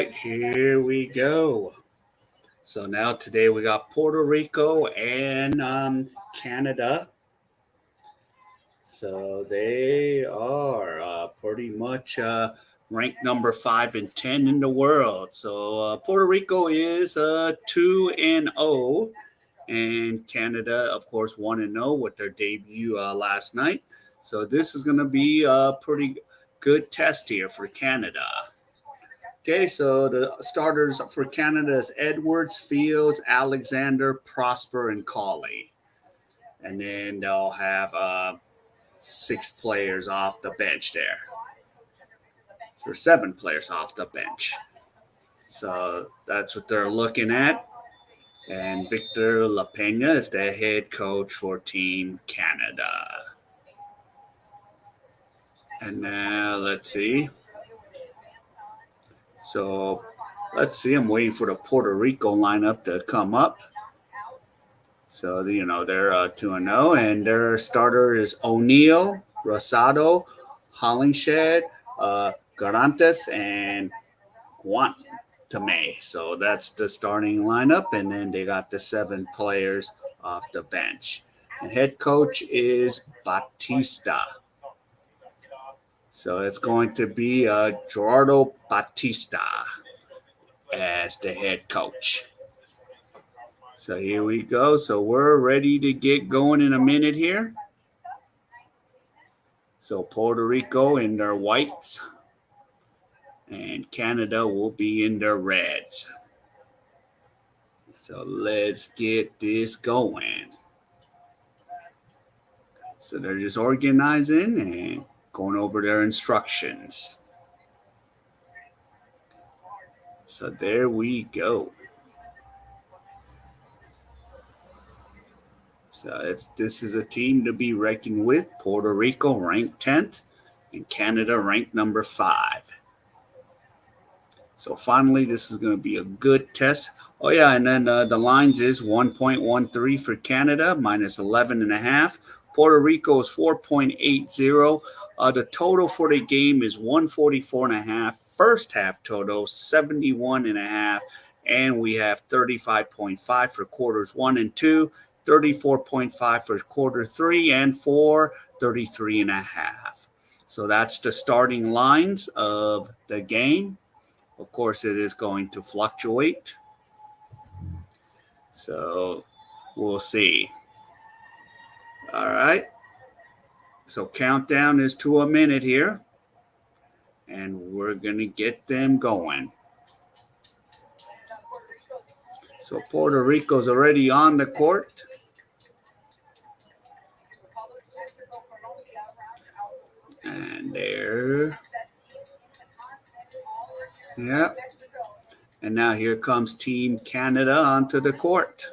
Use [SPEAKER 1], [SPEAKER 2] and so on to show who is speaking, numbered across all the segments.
[SPEAKER 1] right, here we go. So now today we got Puerto Rico and Canada. So they are pretty much ranked number 5 and 10 in the world. So Puerto Rico is 2-0, and Canada, of course, 1-0 with their debut last night. So this is going to be a pretty good test here for Canada. Okay, so the starters for Canada is Edwards, Fields, Alexander, Prosper, and Cauley. And then they'll have 6 players off the bench there. So 7 players off the bench. So that's what they're looking at. And Victor La Peña is the head coach for Team Canada. And now let's see. So let's see. I'm waiting for the Puerto Rico lineup to come up. So, they're 2-0, and their starter is O'Neill, Rosado, Hollingshed, Garantes, and Guantame. So that's the starting lineup, and then they got the 7 players off the bench. And head coach is Batista. So it's going to be Gerardo Batista as the head coach. So here we go. So we're ready to get going in a minute here. So Puerto Rico in their whites, and Canada will be in their reds. So let's get this going. So they're just organizing and going over their instructions. So there we go. So this is a team to be reckoned with. Puerto Rico ranked 10th and Canada ranked number 5. So finally, this is going to be a good test. Oh, yeah, and then the lines is 1.13 for Canada, minus 11.5. Puerto Rico is 4.80. The total for the game is 144.5. First half total, 71.5. And we have 35.5 for quarters 1 and 2. 34.5 for quarter 3, and 4, 33.5. So that's the starting lines of the game. Of course, it is going to fluctuate. So we'll see. All right. So countdown is to a minute here. And we're going to get them going. So Puerto Rico's already on the court. And there. Yep. And now here comes Team Canada onto the court.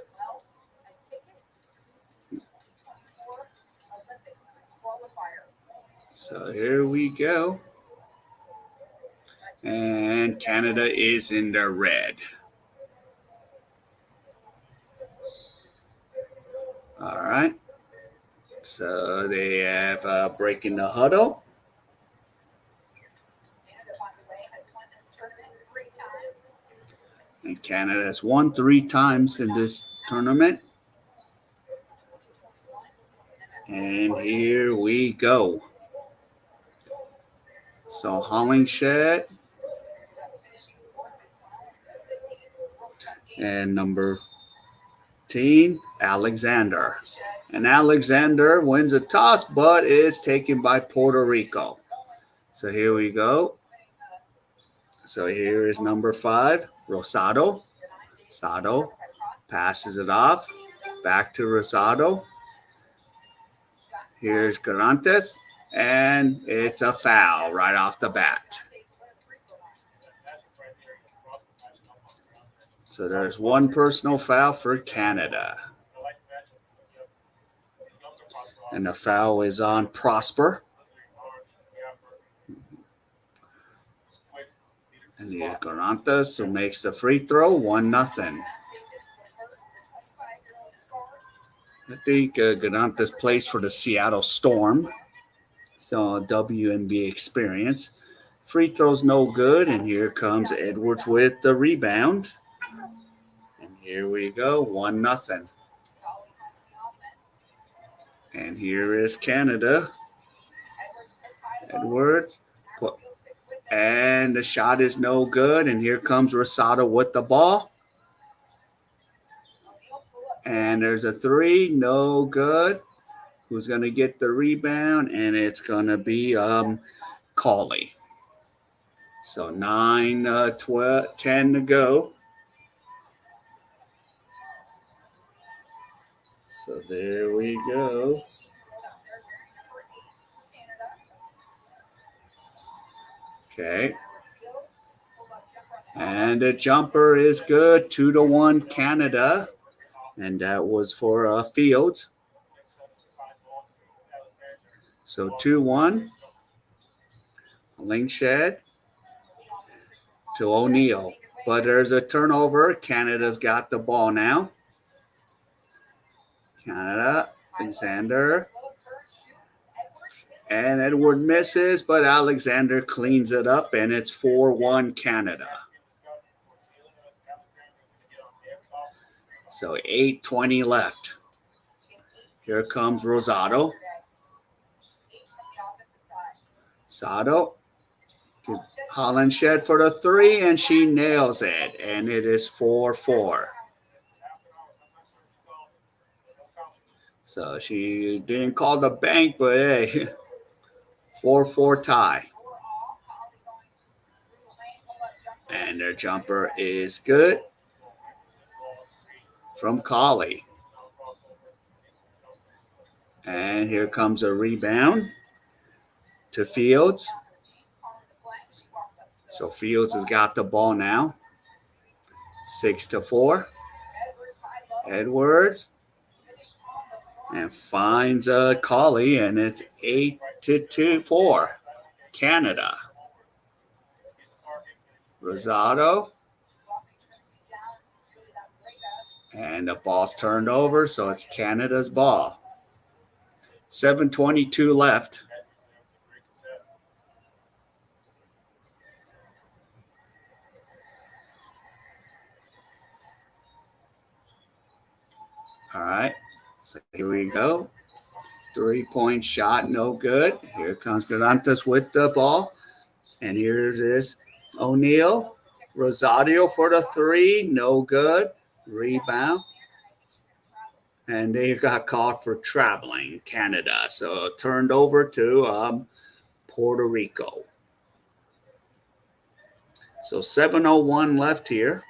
[SPEAKER 1] So here we go. And Canada is in the red. All right. So they have breaking the huddle. And Canada has won 3 times in this tournament. And here we go. So Hollingshed and number 10, Alexander. And Alexander wins a toss, but is taken by Puerto Rico. So here we go. So here is number 5, Rosado. Rosado passes it off. Back to Rosado. Here's Garantes. And it's a foul right off the bat. So there's 1 personal foul for Canada. And the foul is on Prosper. And here's Garantes, who makes the free throw, 1-0. I think Garantes plays for the Seattle Storm. So WNBA experience. Free throw's no good, and here comes Edwards with the rebound. And here we go, 1-0. And here is Canada. Edwards. And the shot is no good, and here comes Rosado with the ball. And there's a three, no good. Who's going to get the rebound? And it's going to be K.A.E. So 9, 12, 10 to go. So there we go. Okay. And the jumper is good. 2-1 Canada. And that was for Fields. So 2-1. Lingshed to O'Neal. But there's a turnover. Canada's got the ball now. Canada, Alexander. And Edward misses, but Alexander cleans it up, and it's 4-1 Canada. So 8:20 left. Here comes Rosado. Rosado. Hollinshed for the three, and she nails it, and it is 4-4. So she didn't call the bank, but hey, 4-4 tie. And their jumper is good from K.A.E. And here comes a rebound to Fields. So Fields has got the ball now. 6-4. Edwards. And finds K.A.E. and it's 8-4. Canada. Rosado. And the ball's turned over, so it's Canada's ball. 7:22 left. All right, so here we go. 3-point shot, no good. Here comes Garantas with the ball. And here's this O'Neal. Rosario for the three, no good. Rebound. And they got caught for traveling, Canada. So turned over to Puerto Rico. So 7:01 left here.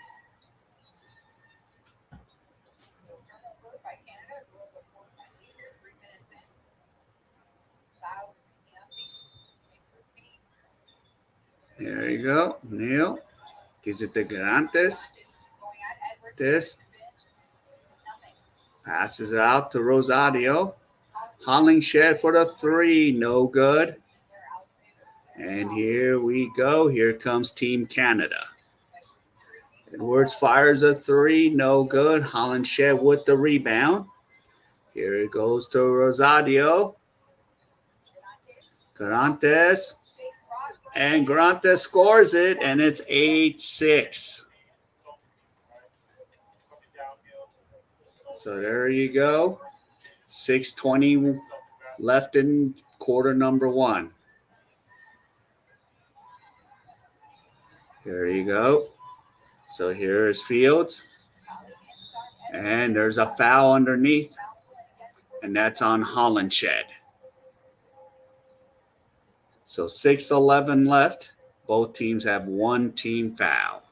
[SPEAKER 1] There you go. Neil gives it to Garantes. This passes it out to Rosario. Hollingshed for the three, no good. And here we go. Here comes Team Canada. Edwards fires a three, no good. Hollingshed with the rebound. Here it goes to Rosario. Garantes. And Garantes scores it, and it's 8-6. So there you go. 6:20 left in quarter number one. There you go. So here is Fields. And there's a foul underneath. And that's on Hollingshed. So 6:11 left. Both teams have one team foul.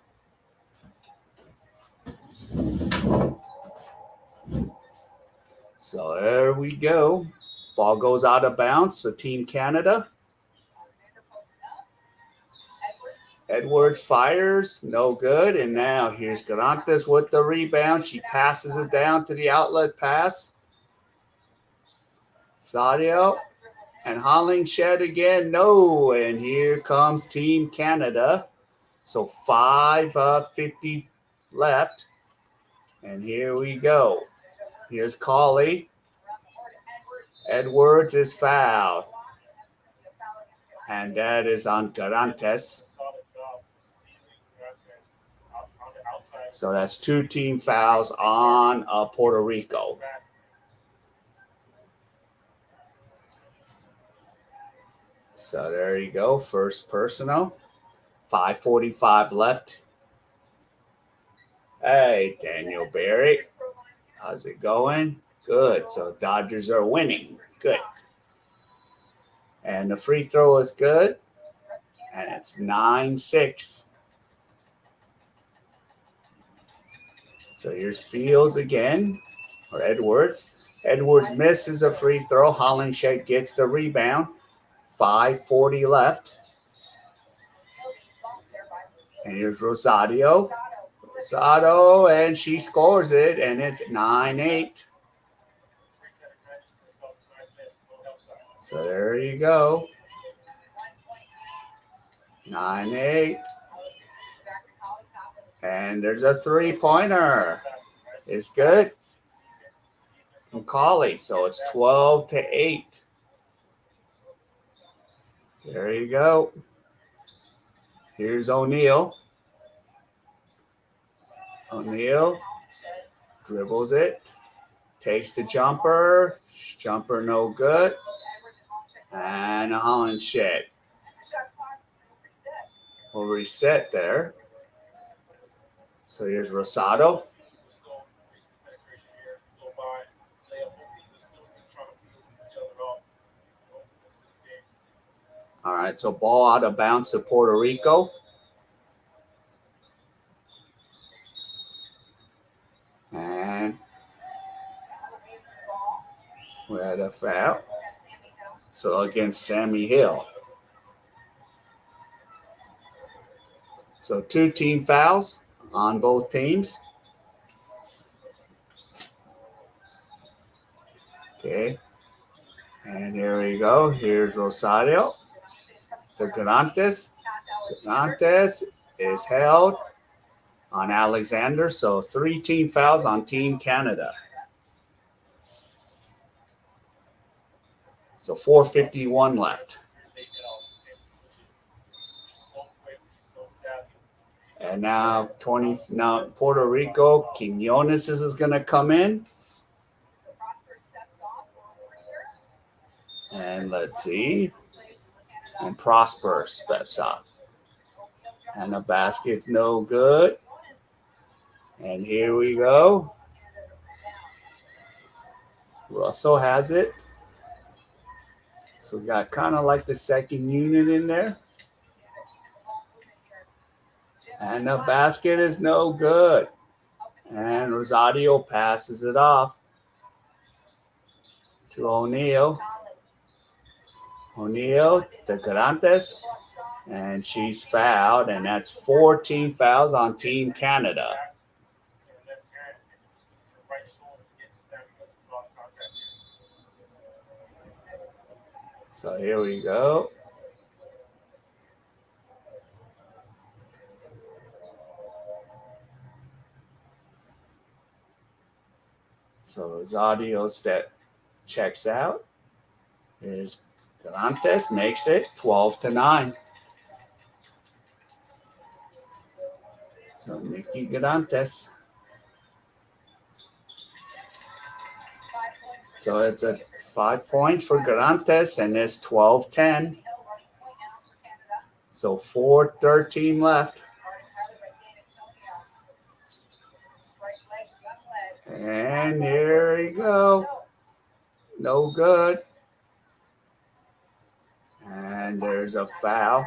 [SPEAKER 1] So there we go. Ball goes out of bounds for Team Canada. Edwards fires, no good. And now here's Garantes with the rebound. She passes it down to the outlet pass. Sadio and Hollingshed again, no. And here comes Team Canada. So 5:50 left. And here we go. Here's K.A.E. Edwards is fouled. And that is on Garantes. So that's 2 team fouls on Puerto Rico. So there you go, first personal. 5:45 left. Hey, Daniel Barry. How's it going? Good. So Dodgers are winning. Good. And the free throw is good. And it's 9-6. So here's Fields again, or Edwards. Edwards misses a free throw. Hollingshed gets the rebound. 5:40 left. And here's Rosario. Rosado, and she scores it, and it's 9-8. So there you go. 9-8. And there's a three-pointer. It's good from K.A.E. So it's 12-8. There you go. Here's O'Neal. O'Neal dribbles it. Takes the jumper. Jumper no good. And Hollingshed will reset there. So here's Rosado. All right, so ball out of bounds to Puerto Rico. And we had a foul. So against Sammy Hill. So 2 team fouls on both teams. Okay. And here we go. Here's Rosario. The Garantes. Garantes is held on Alexander. So 3 team fouls on Team Canada. So 4:51 left. And now Puerto Rico, Quinones is going to come in. And let's see. And Prosper steps up. And the basket's no good. And here we go. Russell has it. So we got kind of like the second unit in there. And the basket is no good. And Rosario passes it off to O'Neal. O'Neal to Garantes. And she's fouled. And that's 14 fouls on Team Canada. So here we go. So Rosario checks out. Here's Garantes, makes it 12-9. So Nikki Garantes. So it's a 5 points for Garantes, and it's 12-10. So 4:13 left. And here we go. No good. And there's a foul.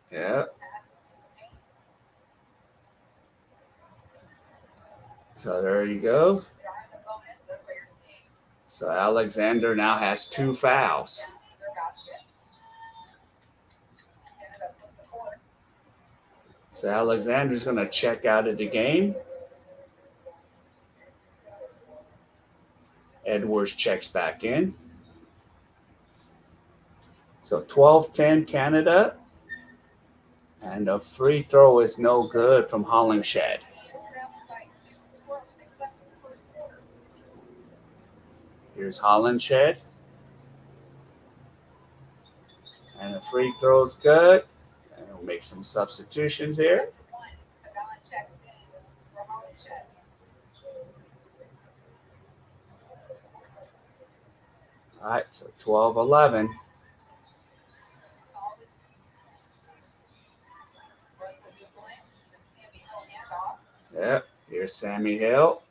[SPEAKER 1] Yeah. So there you go. So Alexander now has 2 fouls. So Alexander's going to check out of the game. Edwards checks back in. So 12-10 Canada. And a free throw is no good from Hollingshed. Here's Hollinshed. And the free throw's good. And we'll make some substitutions here. All right, so 12-11. Yep, here's Sammy Hill.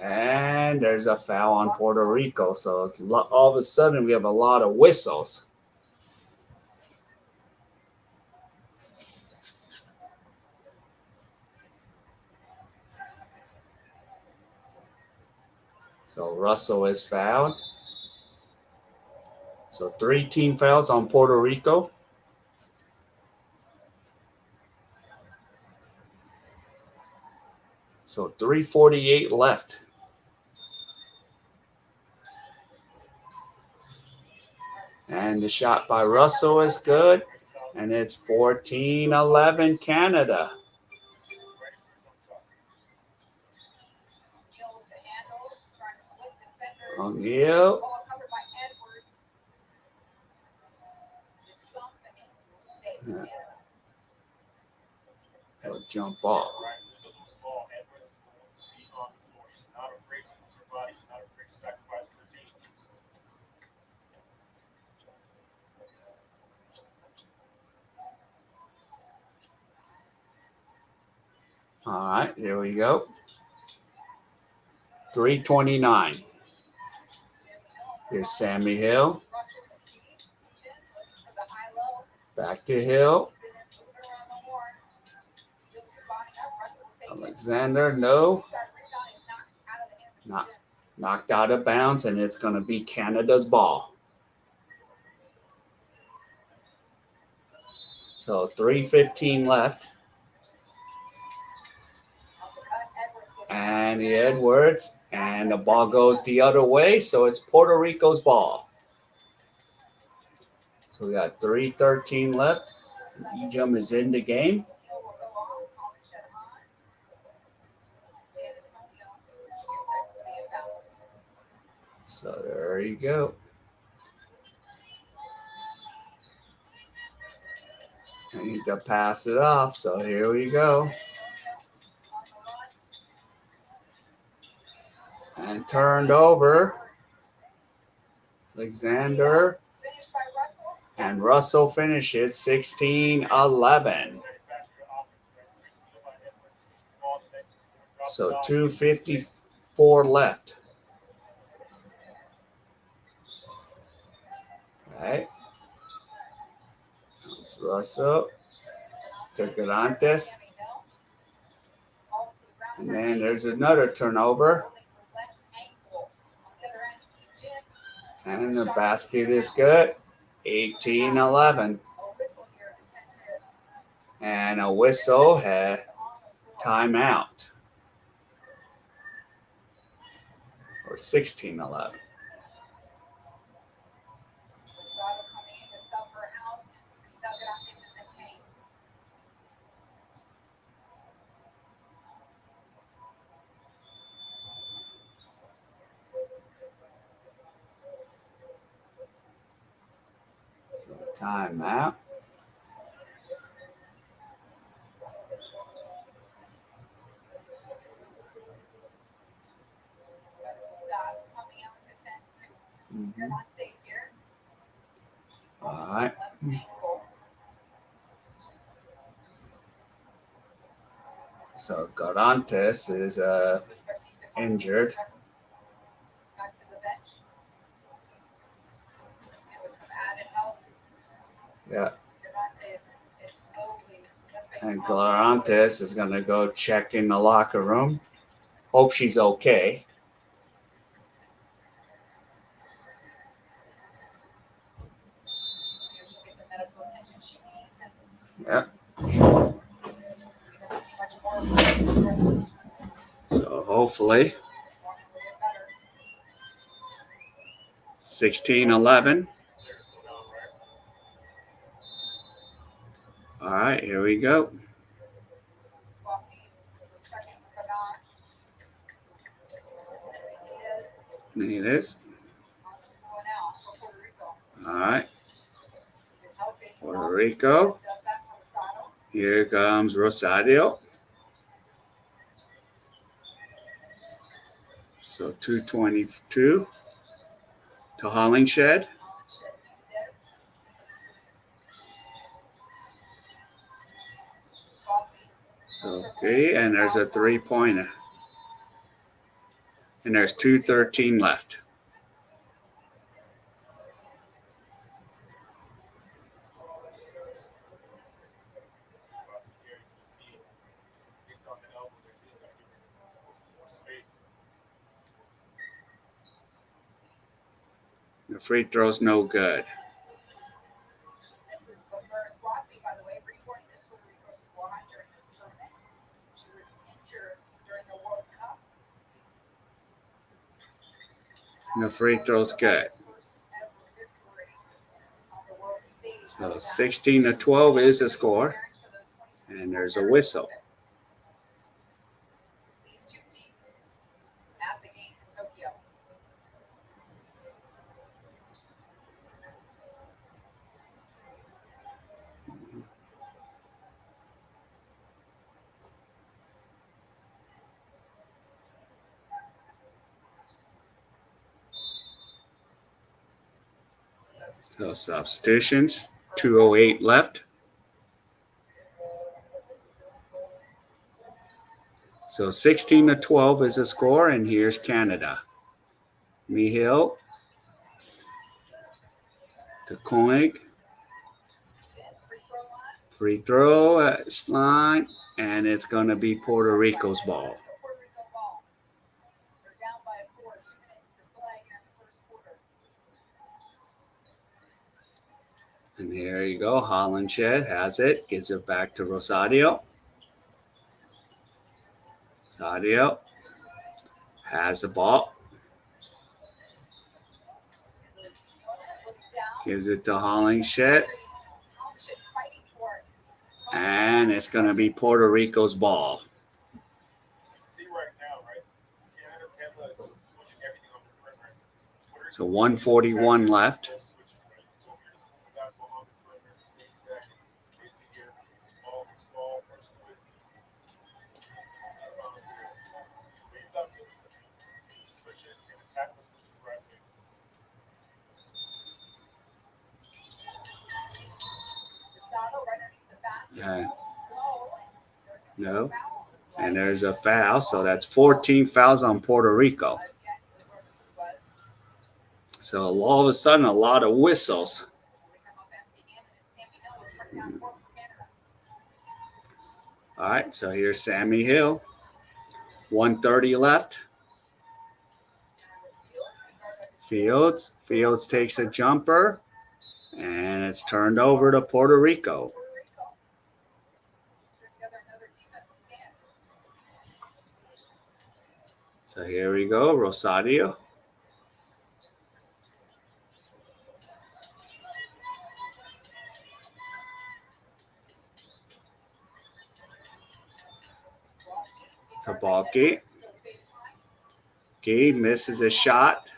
[SPEAKER 1] And there's a foul on Puerto Rico. So it's all of a sudden we have a lot of whistles. So Russell is fouled. So 3 team fouls on Puerto Rico. So 3:48 left. And the shot by Russell is good. And it's 14-11 Canada. O'Neal. He'll jump ball. All right, here we go. 3:29. Here's Sammy Hill. Back to Hill. Alexander, no. Not knocked out of bounds, and it's going to be Canada's ball. So 3:15 left. And the Edwards, and the ball goes the other way, so it's Puerto Rico's ball. So we got 3:13 left. Ejum is in the game. So there you go. I need to pass it off, so here we go. And turned over. Alexander. And Russell finishes 16-11. So 2:54 left. Okay. Russell to Garantes. And then there's another turnover. And the basket is good. 18-11. And a whistle had timeout. Or 16-11. Timeout. Mm-hmm. All right. So Garantes is injured. Yeah. And Garantes is going to go check in the locker room. Hope she's okay. Yep. So hopefully 16-11. All right, here we go. It is. All right. Puerto Rico. Here comes Rosario. So 222 to Hollingshed. So, okay, and there's a 3-pointer. And there's 2:13 left. The free throw's no good. And the free throw's good. So 16-12 is the score. And there's a whistle. So substitutions, 2:08 left. So 16-12 is the score, and here's Canada. Mihil to Koenig. Free throw line, and it's going to be Puerto Rico's ball. And here you go. Hollingshed has it. Gives it back to Rosario. Rosario has the ball. Gives it to Hollingshed. And it's going to be Puerto Rico's ball. So 1:41 left. No. And there's a foul. So that's 14 fouls on Puerto Rico. So all of a sudden, a lot of whistles. All right, so here's Sammy Hill. 1:30 left. Fields takes a jumper, and it's turned over to Puerto Rico. So here we go, Rosario. To Balky. K.A.E misses a shot.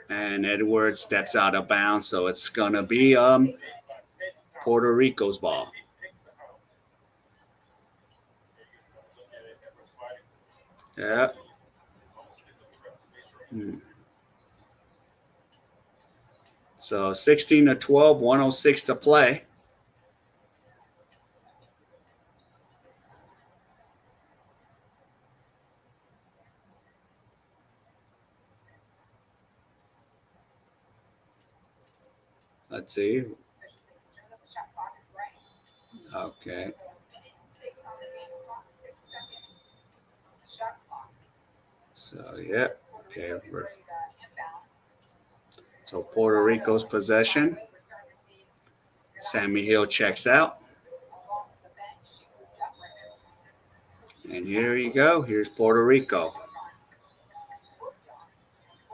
[SPEAKER 1] And Edwards steps out of bounds, so it's going to be Puerto Rico's ball. Yeah. So 16-12, 1:06 to play. Let's see. Okay. So, yeah. Okay. So Puerto Rico's possession. Sammy Hill checks out. And here you go. Here's Puerto Rico.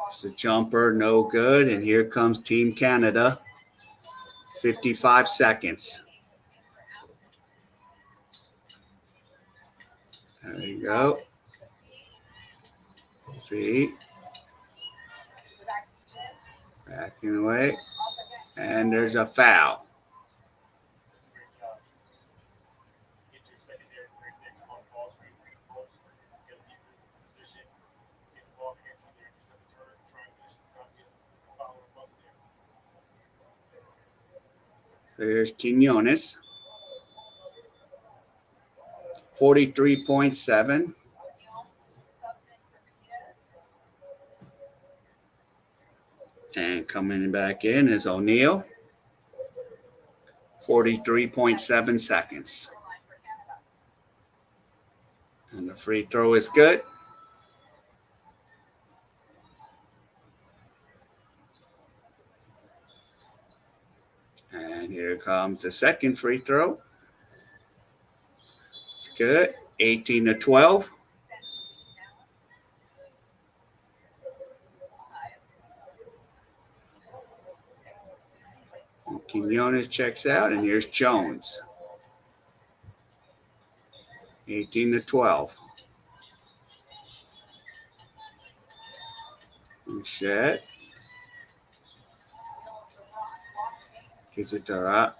[SPEAKER 1] It's a jumper, no good. And here comes Team Canada. 55 seconds. There you go. Feet. Backing away. And there's a foul. There's Quinones. 43.7. And coming back in is O'Neal. 43.7 seconds. And the free throw is good. And here comes the second free throw. It's good. 18-12. And Quinones checks out, and here's Jones. 18-12. And Shed. Gives it to Rock.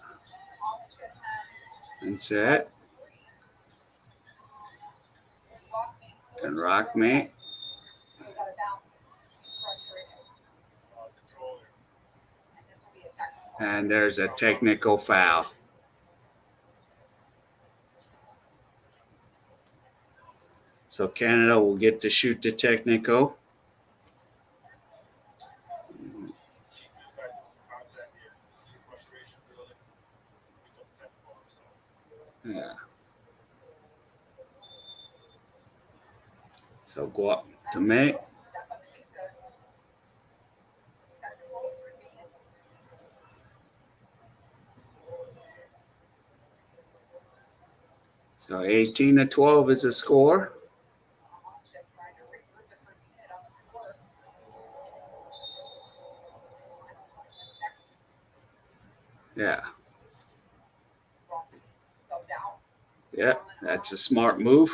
[SPEAKER 1] And Shed. And Rockmate. And there's a technical foul. So Canada will get to shoot the technical. Yeah. So go up to make. So 18-12 is the score. Yeah. Yeah, that's a smart move.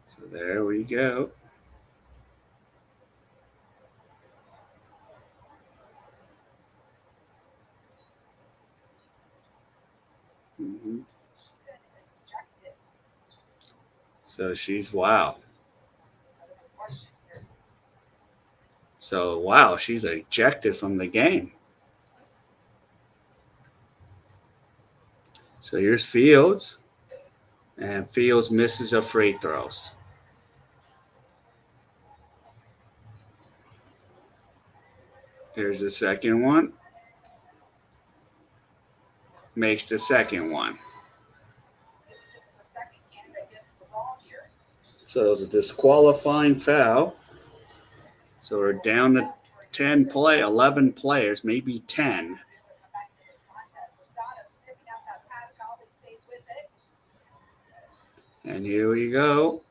[SPEAKER 1] So there we go. Mm-hmm. So she's wow. So wow, she's ejected from the game. So here's Fields. And Fields misses her free throws. Here's the second one. Makes the second one. So it was a disqualifying foul. So we're down to 11 players, maybe 10. And here we go.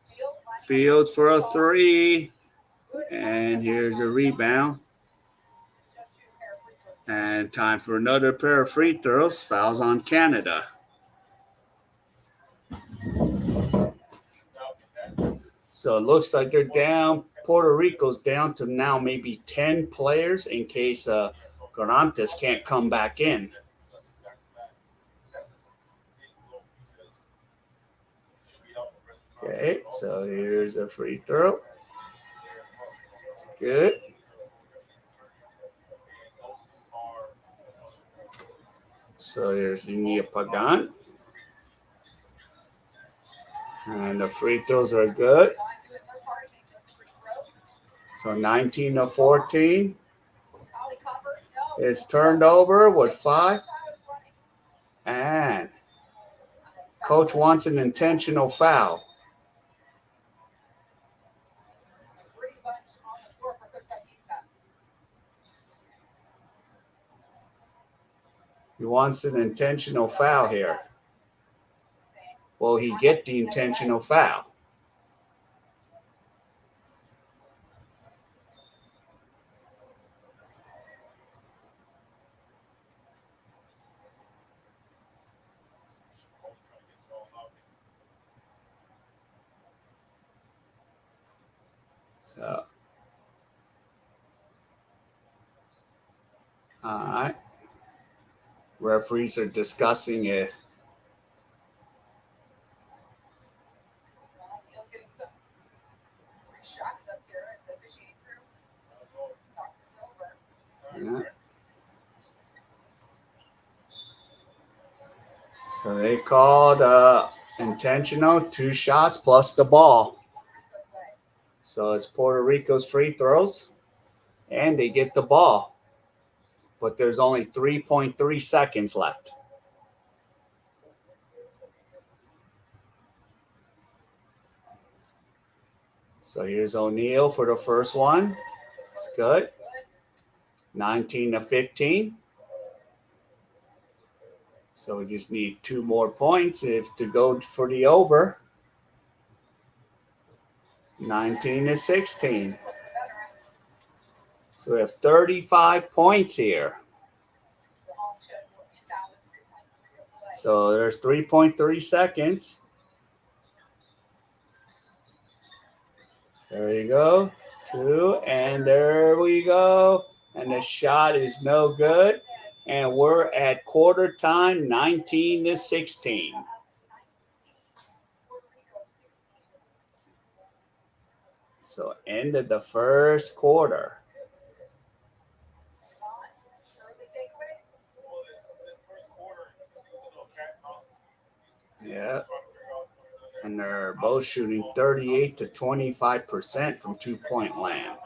[SPEAKER 1] Fields for a three. And here's a rebound. And time for another pair of free throws. Fouls on Canada. So it looks like they're down. Puerto Rico's down to now maybe 10 players in case Garantes can't come back in. Okay, so here's a free throw. It's good. So here's Inia Pagan. And the free throws are good. So 19-14. It's turned over with 5. And coach wants an intentional foul. He wants an intentional foul here. Will he get the intentional foul? So, all right. Referees are discussing it. Yeah. So they called intentional 2 shots plus the ball. So it's Puerto Rico's free throws, and they get the ball. But there's only 3.3 seconds left. So here's O'Neal for the first one. It's good. 19-15. So we just need 2 more points if to go for the over. 19-16. So we have 35 points here. So there's 3.3 seconds. There you go. 2, and there we go. And the shot is no good. And we're at quarter time, 19-16. So end of the first quarter. Yeah. And they're both shooting 38 to 25% from 2-point land.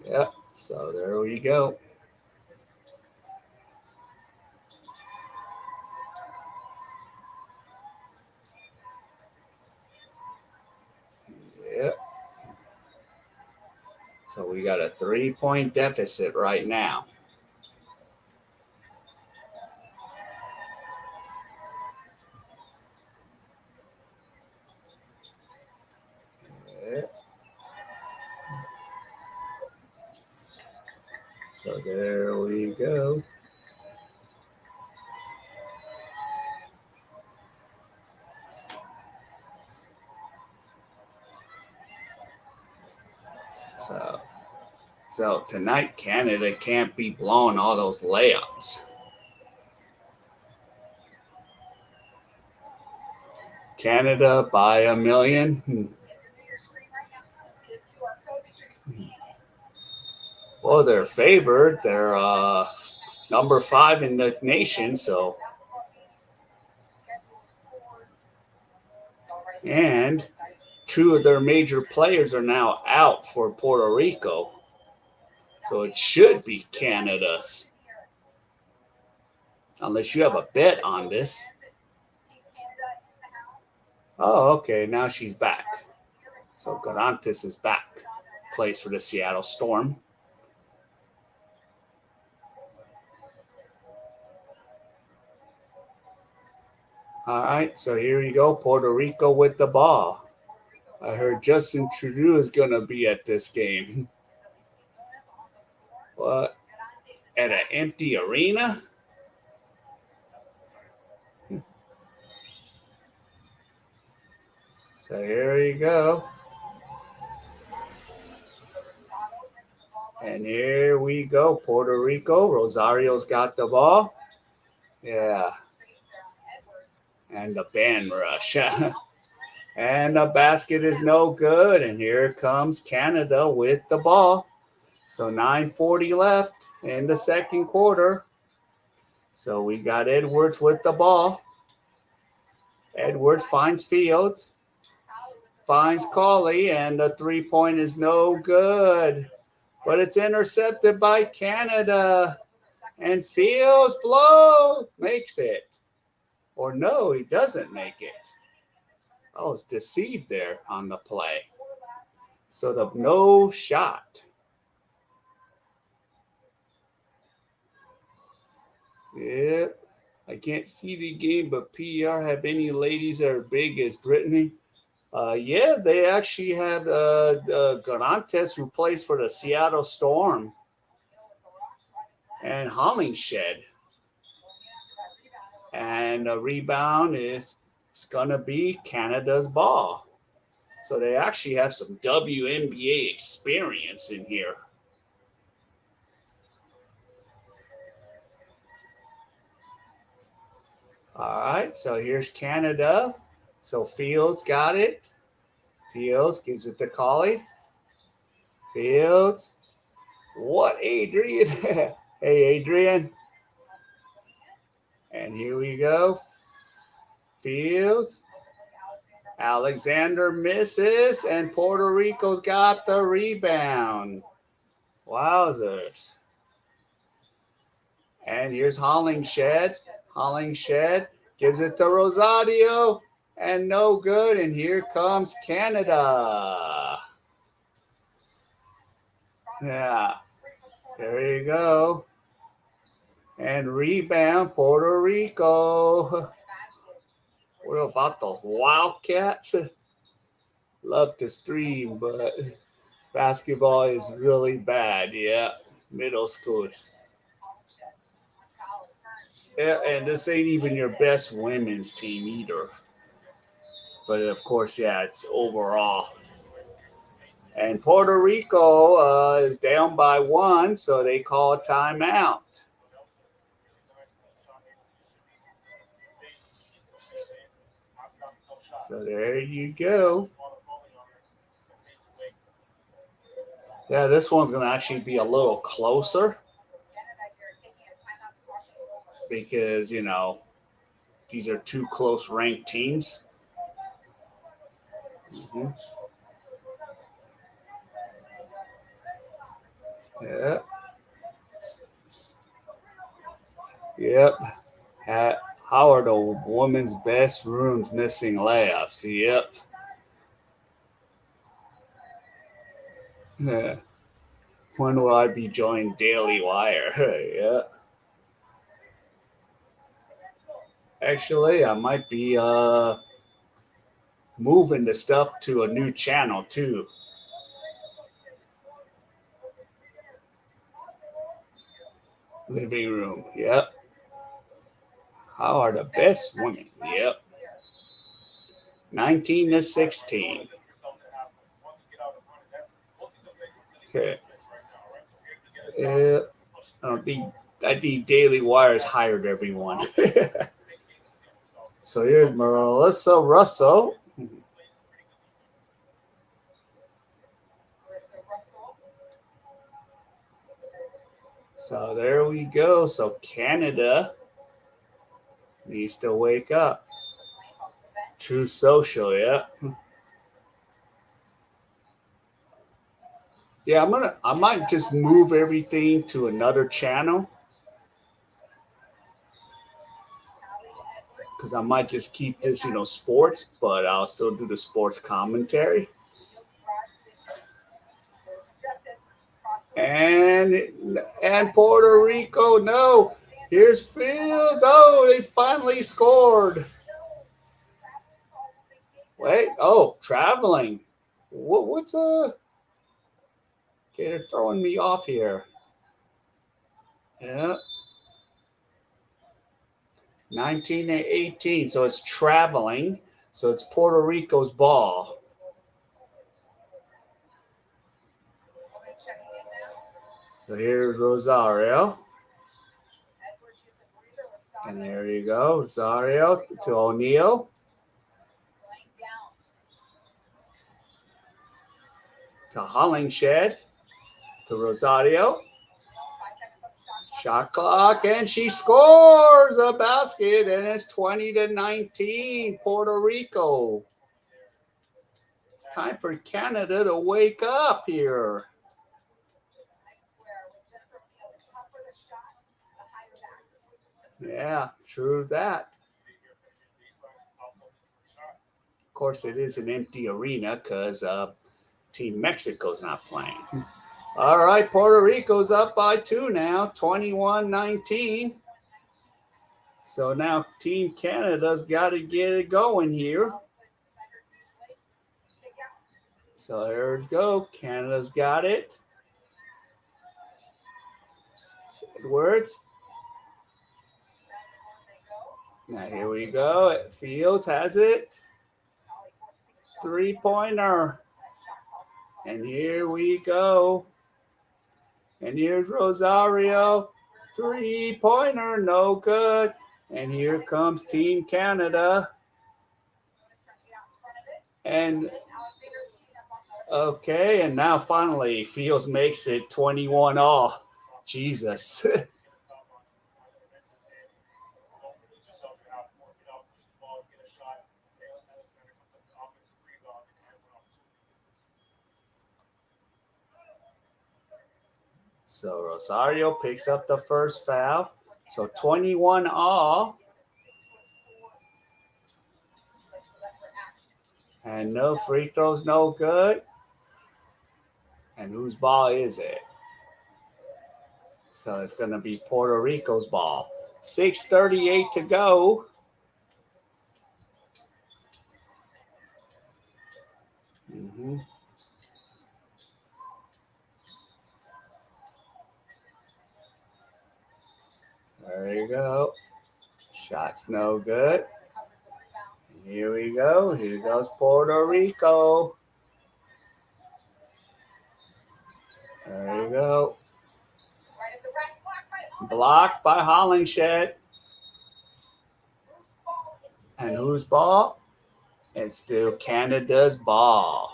[SPEAKER 1] Yep. So there we go. Yep. So we got a 3-point deficit right now. Yep. So there we go. So tonight, Canada can't be blowing all those layups. Canada by a million. Well, they're favored. They're number 5 in the nation. So, and 2 of their major players are now out for Puerto Rico. So it should be Canada's. Unless you have a bet on this. Oh, okay. Now she's back. So Garantis is back. Plays for the Seattle Storm. All right. So here you go. Puerto Rico with the ball. I heard Justin Trudeau is going to be at this game. What? At an empty arena? So here you go. And here we go. Puerto Rico. Rosario's got the ball. Yeah. And the band rush. And the basket is no good. And here comes Canada with the ball. So 9:40 left in the second quarter. So we got Edwards with the ball. Edwards finds Fields. Finds Cauley, and the 3-point is no good. But it's intercepted by Canada. And Fields makes it. Or no, he doesn't make it. I was deceived there on the play. So the no shot. Yep. I can't see the game, but PER have any ladies that are big as Brittany? Yeah, they actually had Garantes who plays for the Seattle Storm and Hollingshed. And the rebound is it's going to be Canada's ball. So they actually have some WNBA experience in here. All right, so here's Canada. So Fields got it. Fields gives it to Collie. Fields. What, Adrian? Hey, Adrian. And here we go. Fields. Alexander misses, and Puerto Rico's got the rebound. Wowzers. And here's Hollingshed. Hollingshed gives it to Rosario, and no good. And here comes Canada. Yeah, there you go. And rebound, Puerto Rico. What about the Wildcats? Love to stream, but basketball is really bad. Yeah, middle schools. Yeah, and this ain't even your best women's team either. But of course, yeah, it's overall. And Puerto Rico is down by 1, so they call a timeout. So there you go. Yeah, this one's going to actually be a little closer because, these are two close ranked teams. Mm-hmm. Yeah. Yep. How are the women's best rooms missing layups? Yep. Yeah. When will I be joining Daily Wire? Yeah. Actually, I might be moving the stuff to a new channel too. Living room. Yep. How are the best women? Yep. 19-16. Okay. Yeah. I think Daily Wire's hired everyone. So here's Melissa Russell. So there we go. So Canada needs to wake up. True Social, yeah. Yeah, I might just move everything to another channel. Because I might just keep this, sports, but I'll still do the sports commentary. And Puerto Rico, no. Here's Fields. Oh, they finally scored. Wait, traveling. What's Okay, they're throwing me off here. Yeah. 19-18. So it's traveling. So it's Puerto Rico's ball. So here's Rosario. And there you go. Rosario to O'Neal. To Hollingshed. To Rosario. Shot clock, and she scores a basket, and it's 20-19, Puerto Rico. It's time for Canada to wake up here. Yeah, true that. Of course, it is an empty arena because Team Mexico's not playing. All right, Puerto Rico's up by 2 now, 21-19. So now Team Canada's got to get it going here. So here we go. Canada's got it. Edwards. Now here we go. Fields has it. 3-pointer. And here we go. And here's Rosario. 3-pointer. No good. And here comes Team Canada. And okay, and now finally Fields makes it 21 all. Jesus. So Rosario picks up the first foul. So 21 all. And no free throws, no good. And whose ball is it? So it's going to be Puerto Rico's ball. 6:38 to go. Mm-hmm. There you go. Shot's no good. And here we go. Here goes Puerto Rico. There you go. Blocked by Hollingshed. And whose ball? It's still Canada's ball.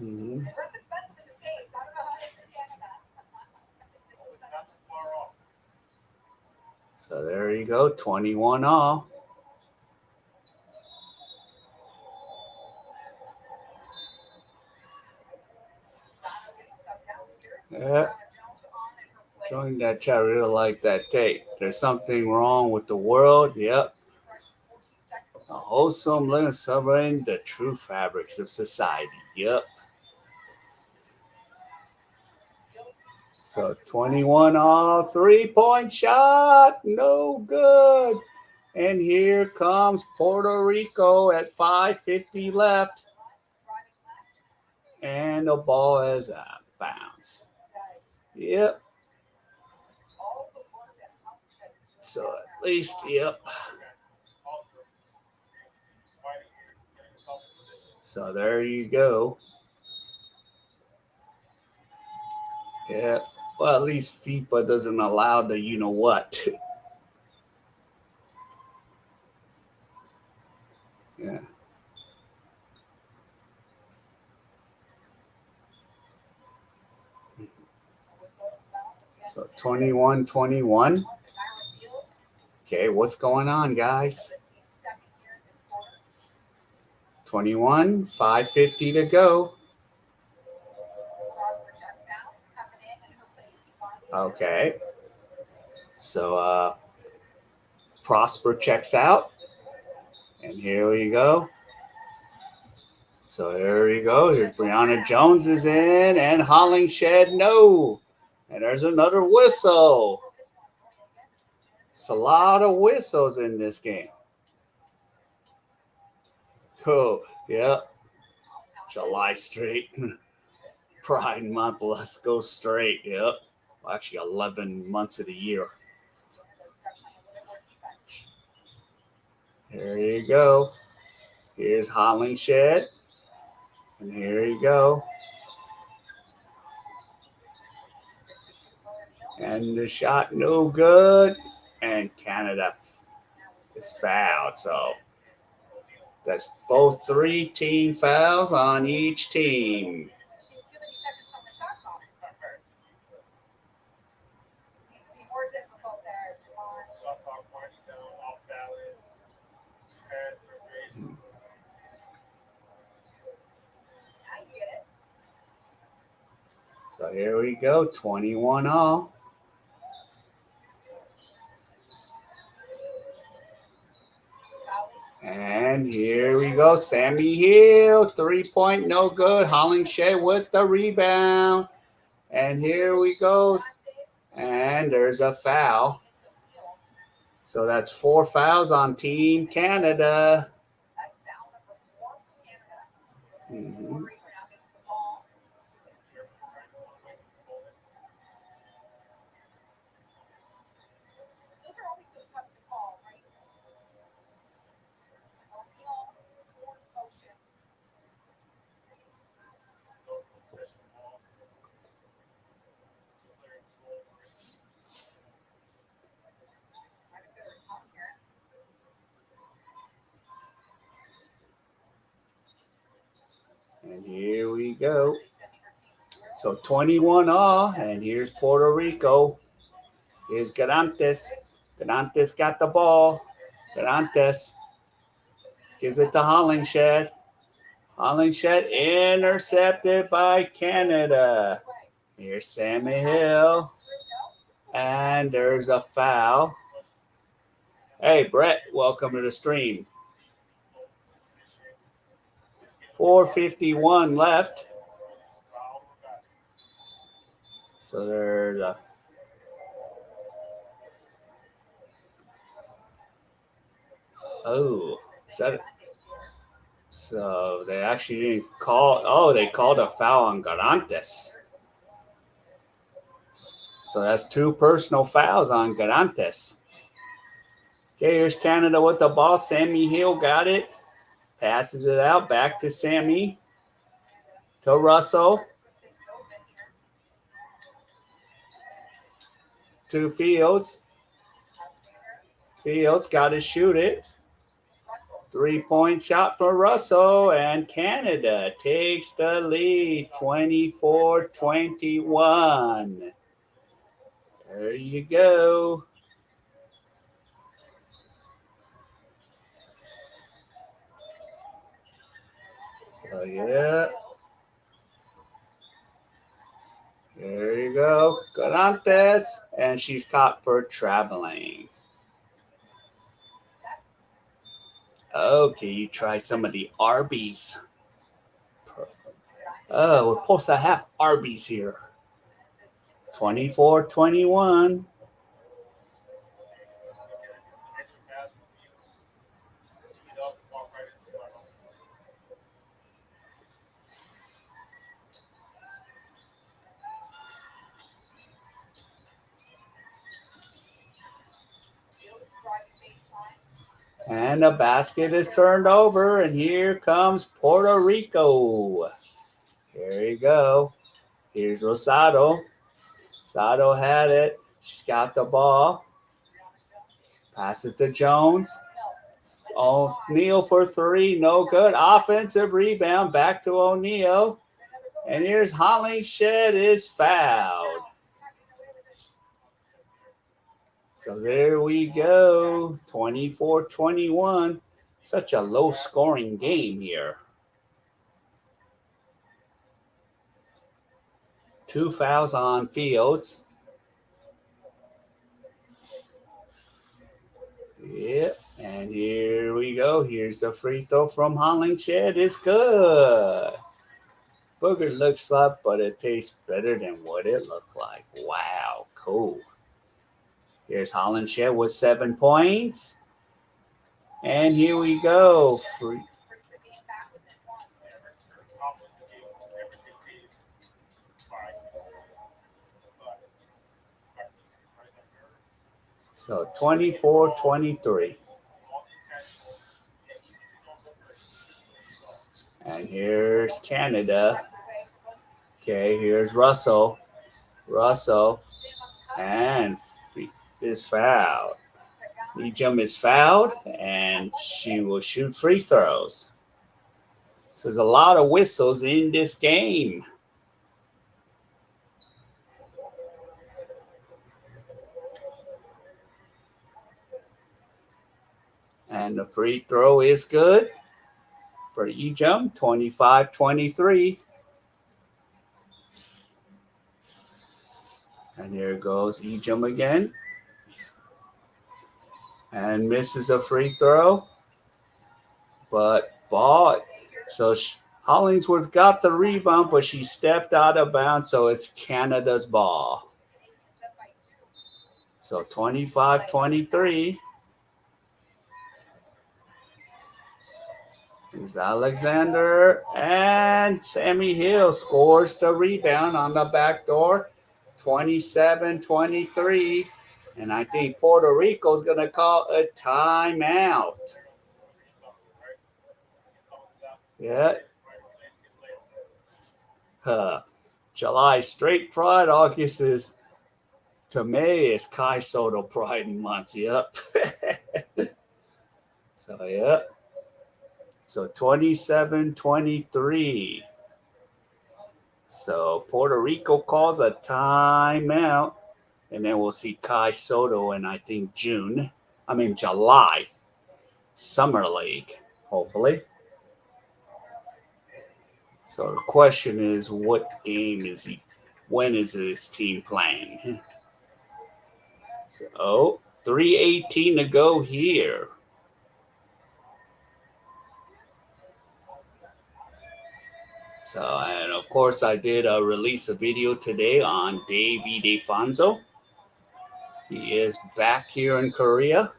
[SPEAKER 1] Mm-hmm. So there you go, 21 all. Yeah. Join that chat. I really like that tape. There's something wrong with the world. Yep. A wholesome living celebrating the true fabrics of society. Yep. So 21 all, 3-point shot. No good. And here comes Puerto Rico at 5:50 left. And the ball is out of bounds. Yep. So at least, yep. So there you go. Yeah. Well, at least FIBA doesn't allow the you know what. Yeah. So 21-21. Okay, what's going on, guys? 21, 5:50 to go. Okay. So Prosper checks out. And here we go. So here we go. Here's Brianna Jones is in and Hollingshed no. And there's another whistle. It's a lot of whistles in this game. Cool. Yep. July straight. Pride month. Let's go straight. Yep. Well, actually, 11 months of the year. Here you go. Here's Hollingshed. And here you go. And the shot no good. And Canada is fouled. So that's both 3 team fouls on each team. So here we go, 21 all. And here we go. Sammy Hill, 3-point, no good. Hollingshed with the rebound. And here we go. And there's a foul. So that's 4 fouls on Team Canada. Mm-hmm. And here we go. So 21 all, and here's Puerto Rico. Here's Garantes. Garantes got the ball. Garantes gives it to Hollingshed. Hollingshed intercepted by Canada. Here's Sammy Hill. And there's a foul. Hey, Brett, welcome to the stream. 4:51 left. So there's a is that it? So they actually didn't call. Oh, they called a foul on Garantes. So that's 2 personal fouls on Garantes. Okay, here's Canada with the ball. Sammy Hill got it. Passes it out back to Sammy. To Russell. To Fields. Fields got to shoot it. 3-point shot for Russell, and Canada takes the lead 24-21. There you go. So, yeah. There you go. Garantes, and she's caught for traveling. Okay, you tried some of the Arby's. Oh, we're supposed to have Arby's here. 24-21. And the basket is turned over, and here comes Puerto Rico. Here you go. Here's Rosado. Rosado had it. She's got the ball. Pass it to Jones. O'Neal for 3. No good. Offensive rebound. Back to O'Neal. And here's Hollingshed is fouled. So there we go. 24-21. Such a low scoring game here. 2 fouls on Fields. Yep. And here we go. Here's the free throw from Hollingshed. It's good. Booger looks up, but it tastes better than what it looked like. Wow. Cool. Here's Hollingshed with 7 points. And here we go. Free. So 24-23. And here's Canada. Okay, here's Russell. Russell. And is fouled. Ejum is fouled, and she will shoot free throws. So there's a lot of whistles in this game. And the free throw is good for Ejum, 25-23. And here goes Ejum again. And misses a free throw. but ball. So Hollingsworth got the rebound, but she stepped out of bounds, so it's Canada's ball. So 25-23. Here's Alexander, and Sammy Hill scores the rebound on the back door. 27-23. And I think Puerto Rico's going to call a timeout. Yeah. July straight pride. August is to May is Kai Soto pride months. Yep. So, yep. So 27-23. So Puerto Rico calls a timeout. And then we'll see Kai Soto in, I think, July. Summer League, hopefully. So the question is, what game is he? When is his team playing? So 3:18 to go here. So, and of course, I did release a video today on Davey DeFonso. He is back here in Korea.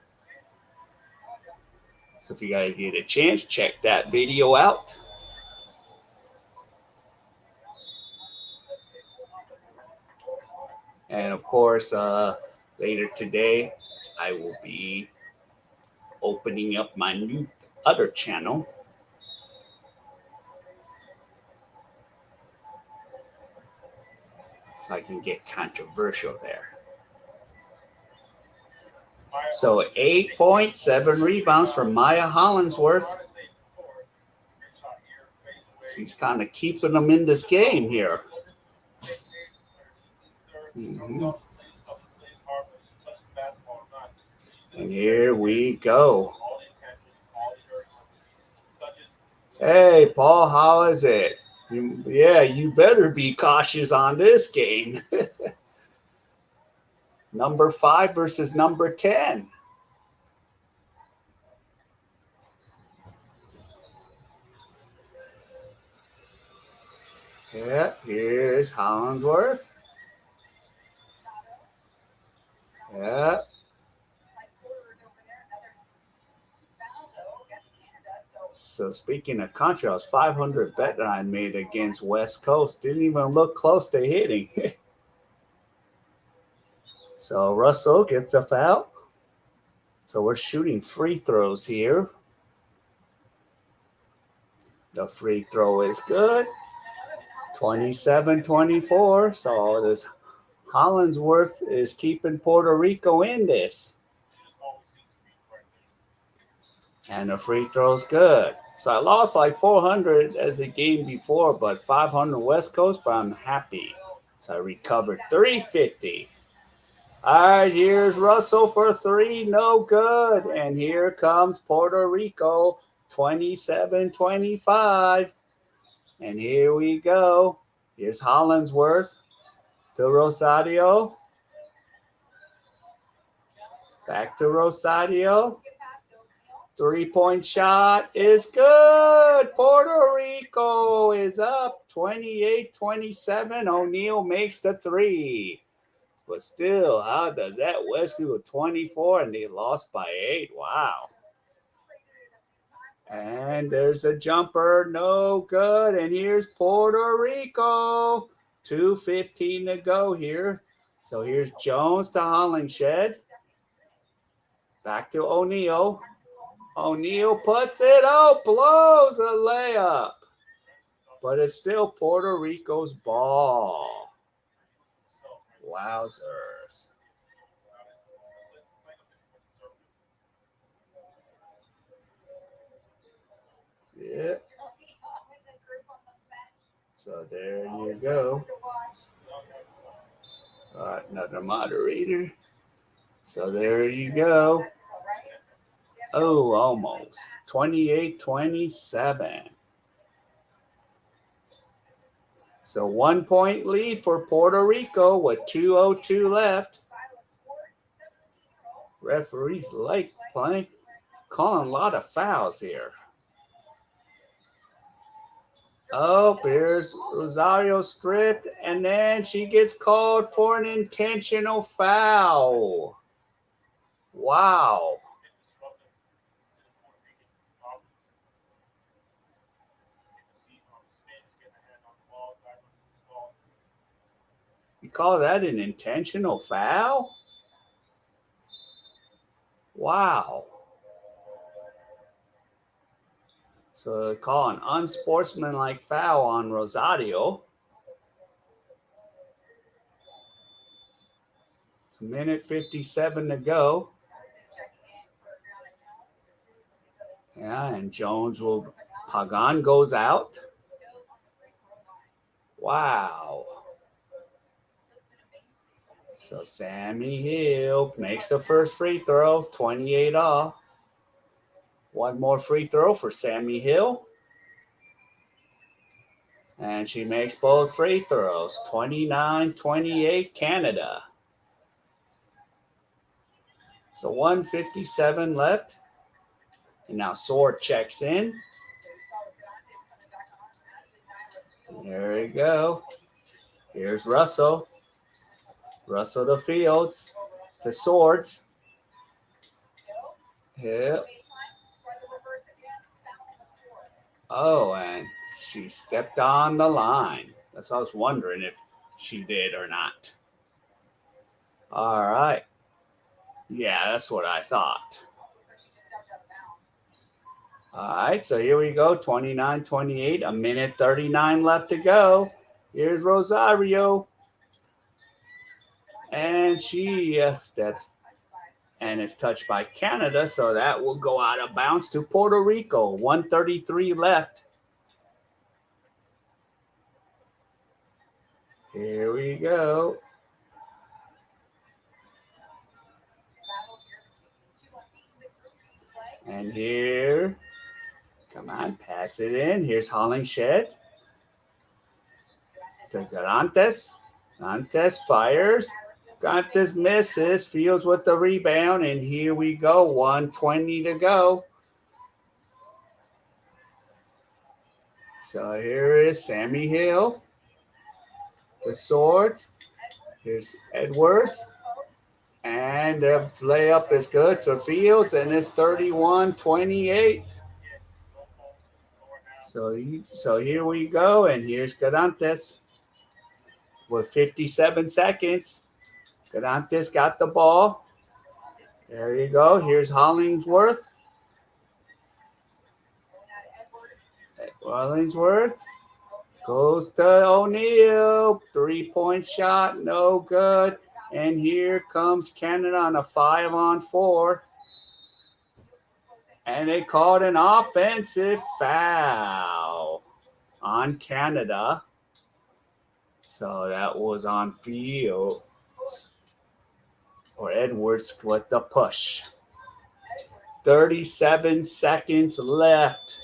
[SPEAKER 1] So if you guys get a chance, check that video out. And of course, later today, I will be opening up my new other channel. So I can get controversial there. So 8.7 rebounds from Maya Hollingsworth. She's kind of keeping them in this game here. Mm-hmm. And here we go. Hey, Paul, how is it? You better be cautious on this game. Number 5 versus number 10. Yeah, here's Hollingsworth. Yeah. So speaking of contrast, 500 bet that I made against West Coast didn't even look close to hitting. So Russell gets a foul. So we're shooting free throws here. The free throw is good. 27-24. So this Hollingsworth is keeping Puerto Rico in this. And the free throw's good. So I lost like 400 as a game before, but 500 West Coast, but I'm happy. So I recovered 350. All right, here's Russell for 3. No good. And here comes Puerto Rico, 27-25. And here we go. Here's Hollingsworth to Rosario. Back to Rosario. 3-point shot is good. Puerto Rico is up 28-27. O'Neal makes the 3. But still, how does that West do a 24 and they lost by 8? Wow. And there's a jumper. No good. And here's Puerto Rico. 2:15 to go here. So here's Jones to Hollingshed. Back to O'Neal. O'Neal puts it out, blows a layup. But it's still Puerto Rico's ball. Wowzers. Yeah. So there you go. All right, another moderator. So there you go. Oh, almost. 28-27. So 1 point lead for Puerto Rico with 2:02 left. Referees like playing, calling a lot of fouls here. Oh, here's Rosario stripped, and then she gets called for an intentional foul. Wow. You call that an intentional foul? Wow. So they call an unsportsmanlike foul on Rosario. It's a minute 57 to go. Yeah, and Pagan goes out. Wow. So Sammy Hill makes the first free throw, 28 all. One more free throw for Sammy Hill. And she makes both free throws, 29-28 Canada. So 157 left. And now Sword checks in. And here we go. Here's Russell. Russell to Fields. To Swords. Yep. Oh, and she stepped on the line. That's what I was wondering if she did or not. All right. Yeah, that's what I thought. All right, so here we go, 29-28, a minute 39 left to go. Here's Rosario. And she steps and is touched by Canada, so that will go out of bounds to Puerto Rico. 133 left. Here we go. And here, come on, pass it in. Here's Hollingshed to Garantes. Garantes fires. Garantes misses. Fields with the rebound. And here we go. 120 to go. So here is Sammy Hill. The Swords. Here's Edwards. And the layup is good to Fields. And it's 31-28. So here we go. And here's Garantes with 57 seconds. Garantes got the ball. There you go. Here's Hollingsworth. Hollingsworth goes to O'Neal. 3-point shot, no good. And here comes Canada on a 5-on-4. And they called an offensive foul on Canada. So that was on Fields. Or Edwards with the push. 37 seconds left.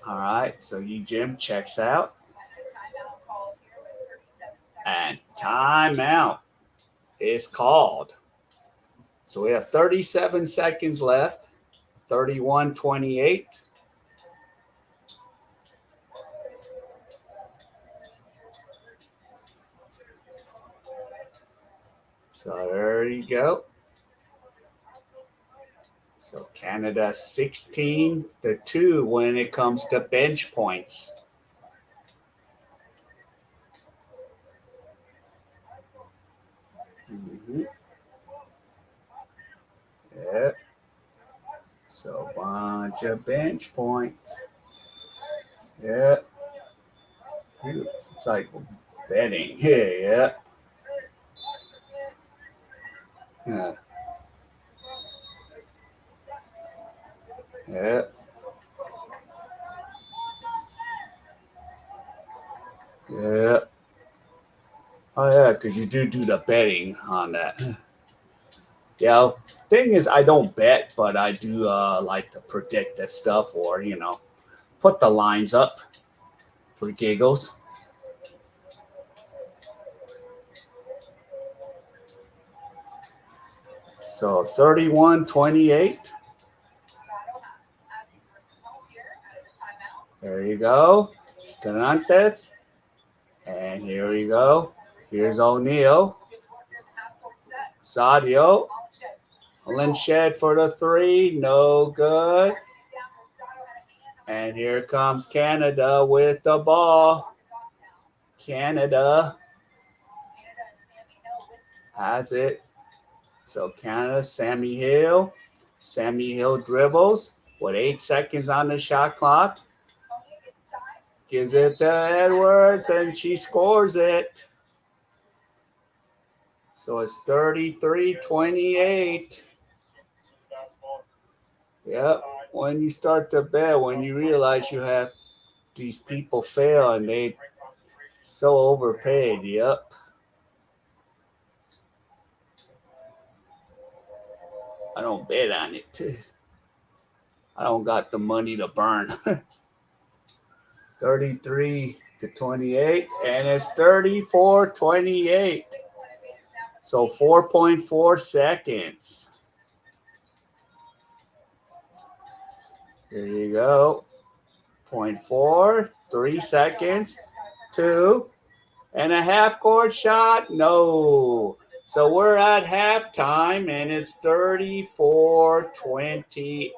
[SPEAKER 1] All right, so Jim checks out. And timeout is called. So we have 37 seconds left. 31-28. So there you go. So Canada 16-2 when it comes to bench points. Mm-hmm. Yep. So bunch of bench points. Yep. It's like betting here. Yeah. Yeah. Yeah. Oh yeah, because you do the betting on that. Yeah. Thing is, I don't bet, but I do like to predict that stuff, or put the lines up for giggles. So 31-28. There you go. Escalantes. And here we go. Here's O'Neal. Sadio. Linshed for the three. No good. And here comes Canada with the ball. Canada has it. So Canada, Sammy Hill. Sammy Hill dribbles with 8 seconds on the shot clock. Gives it to Edwards, and she scores it. So it's 33-28. Yep. When you start to bet, when you realize you have these people fail and they so overpaid. Yep. I don't bet on it. I don't got the money to burn. 33-28, and it's 34-28. So 4.4 seconds. Here you go. 0.4, 3 seconds, 2 and a half court shot. No. So we're at halftime, and it's 34-28.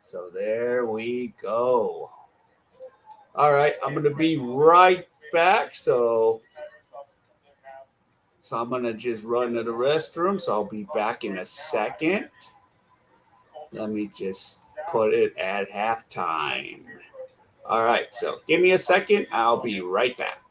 [SPEAKER 1] So there we go. All right, I'm going to be right back. So I'm going to just run to the restroom. So I'll be back in a second. Let me just put it at halftime. All right, so give me a second. I'll be right back.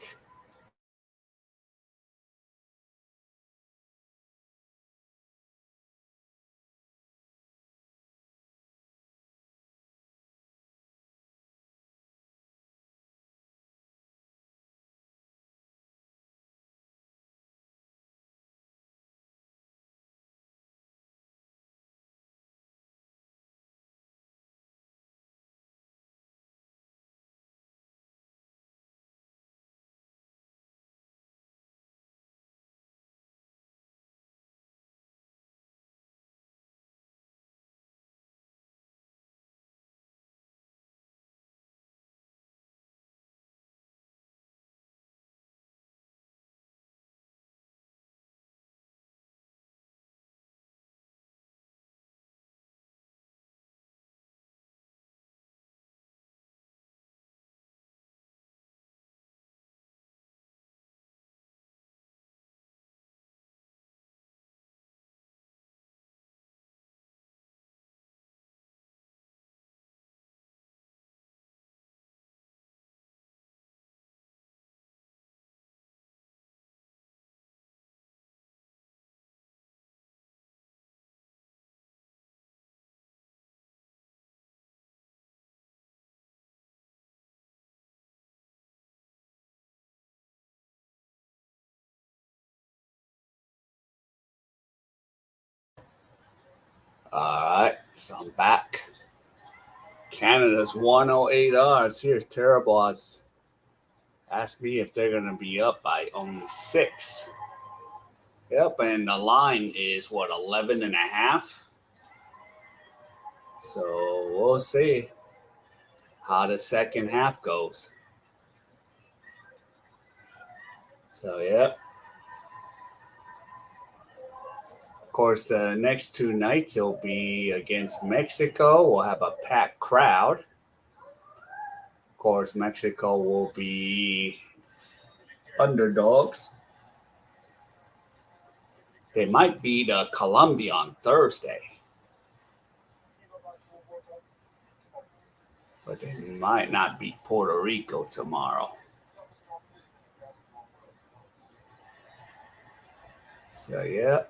[SPEAKER 1] All right, so I'm back. Canada's 108 odds. Here's terrible odds. Ask me if they're going to be up by only 6. Yep, and the line is, 11 and a half? So we'll see how the second half goes. So, yep. Of course, the next 2 nights will be against Mexico. We'll have a packed crowd. Of course, Mexico will be underdogs. They might beat Colombia on Thursday. But they might not beat Puerto Rico tomorrow. So, yeah.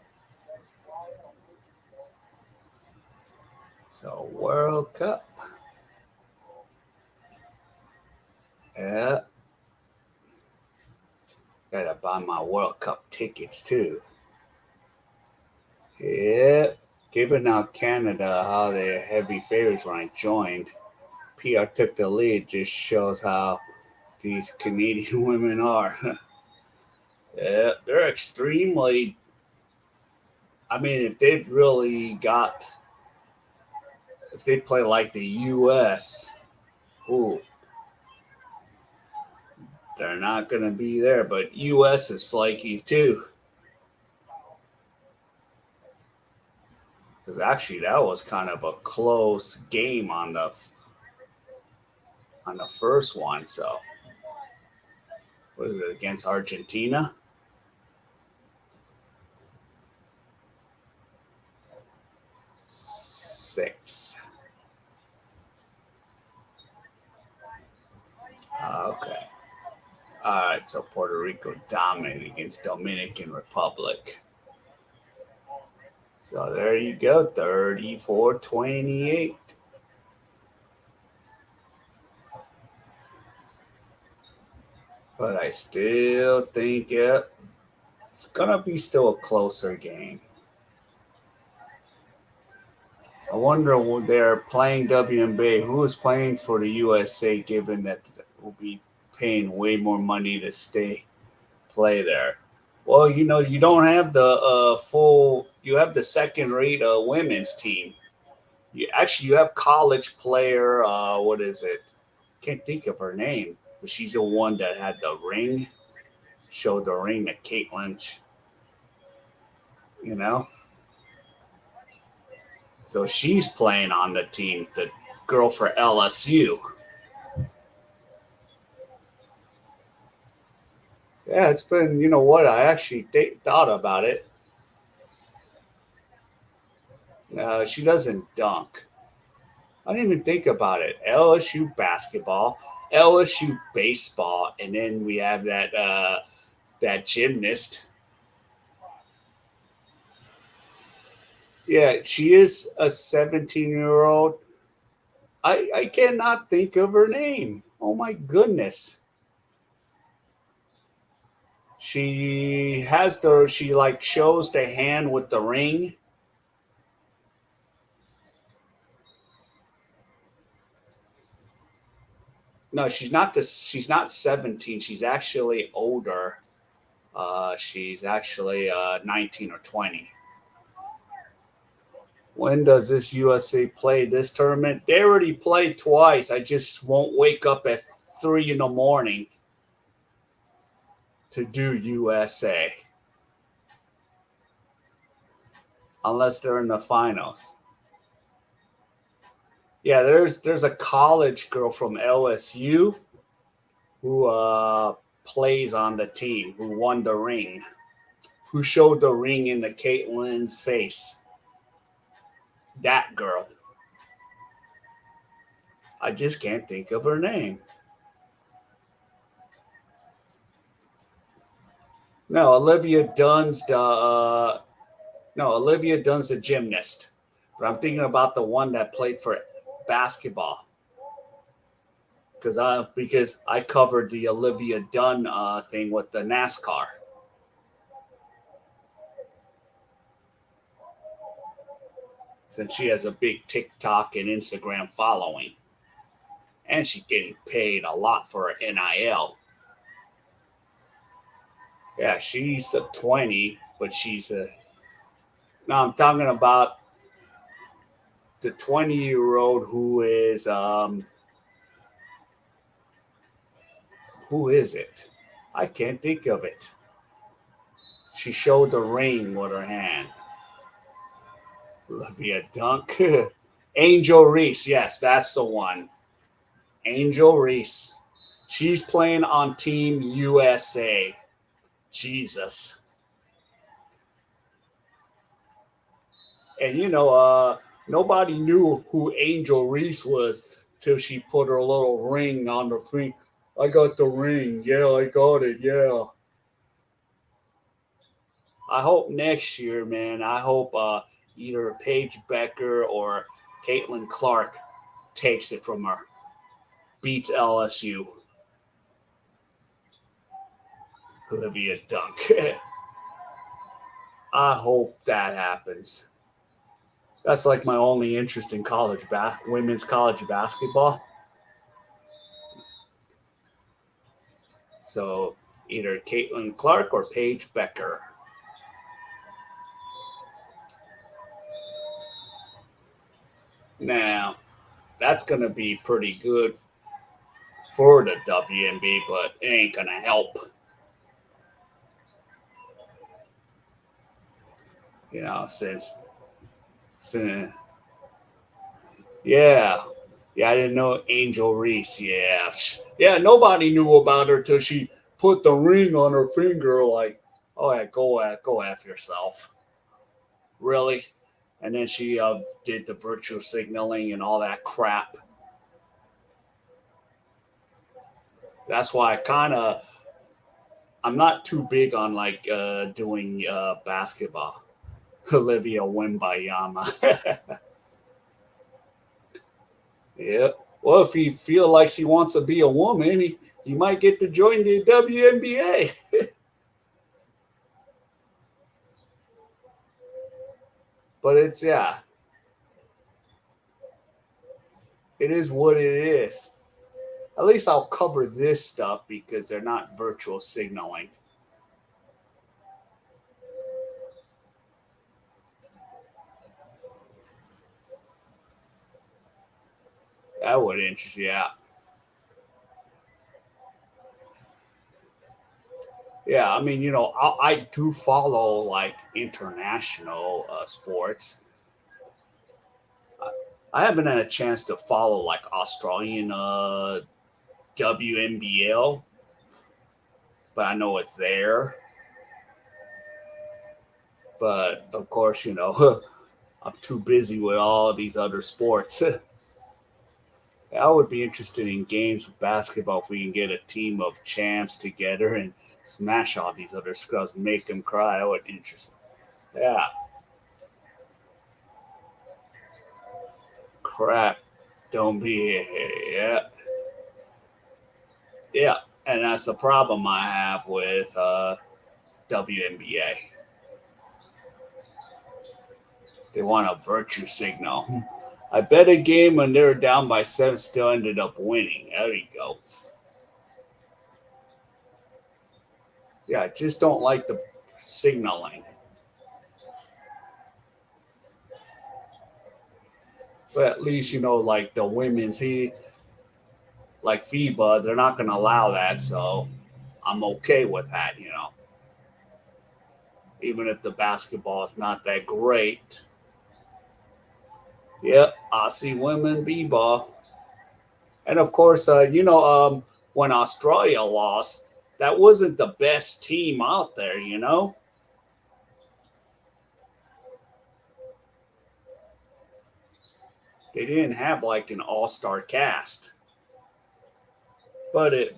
[SPEAKER 1] So, World Cup. Yeah. Gotta buy my World Cup tickets, too. Yeah. Given out Canada how their heavy favorites when I joined, PR took the lead. Just shows how these Canadian women are. Yeah, they're extremely I mean, if they've really got, if they play like the U.S., ooh, they're not going to be there. But U.S. is flaky too. Because actually, that was kind of a close game on the first one. So, what is it against Argentina? 6. Okay. All right. So Puerto Rico dominated against Dominican Republic. So there you go, 34-28. But I still think it's gonna be still a closer game. I wonder when they're playing WNBA, who is playing for the USA, given that will be paying way more money to stay play there. Well, you don't have the full. You have the second-rate women's team. You have college player. What is it? Can't think of her name, but she's the one that had the ring. Showed the ring to Caitlin. You know, so she's playing on the team. The girl for LSU. Yeah, it's been. You know what? I actually thought about it. She doesn't dunk. I didn't even think about it. LSU basketball, LSU baseball, and then we have that gymnast. Yeah, she is a 17-year-old. I cannot think of her name. Oh my goodness. She like shows the hand with the ring. No, she's not 17. She's actually older. She's actually 19 or 20. When does this USA play this tournament? They already played twice. I just won't wake up at 3 in the morning to do USA unless they're in the finals. Yeah, there's a college girl from LSU who plays on the team, who won the ring, who showed the ring in the Caitlin's face. That girl. I just can't think of her name. No, Olivia Dunn's the gymnast. But I'm thinking about the one that played for basketball because I covered the Olivia Dunn thing with the NASCAR. Since she has a big TikTok and Instagram following, and she's getting paid a lot for her NIL. Yeah, she's a 20, but she's a. No, I'm talking about the 20-year-old who is it? I can't think of it. She showed the ring with her hand. Olivia Dunk. Angel Reese. Yes, that's the one. Angel Reese. She's playing on Team USA. Jesus. And nobody knew who Angel Reese was till she put her little ring on the thing. I got the ring. Yeah, I got it. Yeah. I hope next year, man. I hope either Paige Becker or Caitlin Clark takes it from her, beats LSU. Olivia Dunk. I hope that happens. That's like my only interest in women's college basketball. So either Caitlin Clark or Paige Becker. Now, that's going to be pretty good for the WNB, but it ain't going to help. Since yeah, yeah, I didn't know Angel Reese. Yeah, yeah, nobody knew about her till she put the ring on her finger. Like, oh yeah, go f yourself, really. And then she did the virtue signaling and all that crap. That's why I'm not too big on like doing basketball. Olivia Wimbayama. Yeah. Well, if he feel like he wants to be a woman, he might get to join the WNBA. But it's yeah, it is what it is. At least I'll cover this stuff because they're not virtual signaling. That would interest you. Yeah. Yeah, I mean, I do follow like international sports. I haven't had a chance to follow like Australian WNBL, but I know it's there. But of course, I'm too busy with all these other sports. I would be interested in games with basketball if we can get a team of champs together and smash all these other scrubs, make them cry. That would interest. Yeah, crap. Don't be here. Yeah, yeah, and that's the problem I have with WNBA. They want a virtue signal. I bet a game when they were down by seven, still ended up winning. There you go. Yeah, I just don't like the signaling. But at least like the women's like FIBA, they're not going to allow that, so I'm okay with that. Even if the basketball is not that great. Yep, I see women b-ball, and of course, when Australia lost, that wasn't the best team out there. They didn't have like an all-star cast. But it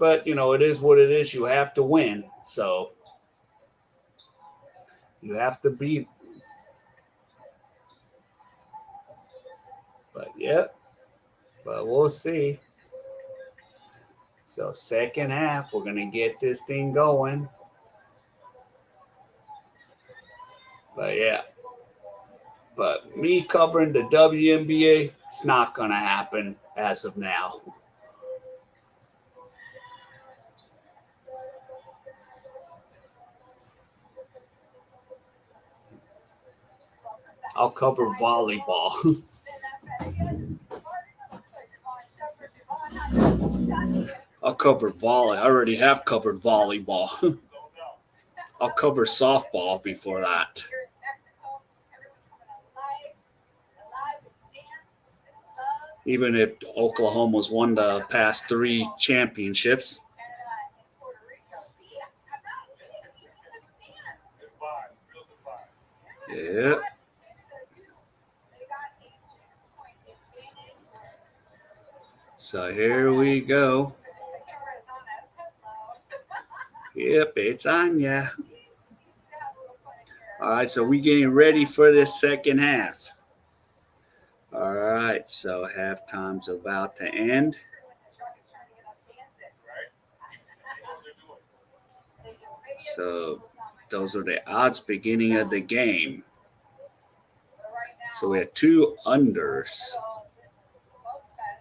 [SPEAKER 1] is what it is. You have to win, so you have to beat. But yeah, but we'll see. So second half, we're gonna get this thing going. But yeah, but me covering the WNBA, it's not gonna happen as of now. I'll cover volleyball. I'll cover volley. I already have covered volleyball. I'll cover softball before that. Even if Oklahoma's won the past three championships. Yeah. So here we go. Yep, it's on ya. All right, so we getting ready for this second half. All right, so halftime's about to end. So those are the odds beginning of the game. So we had two unders.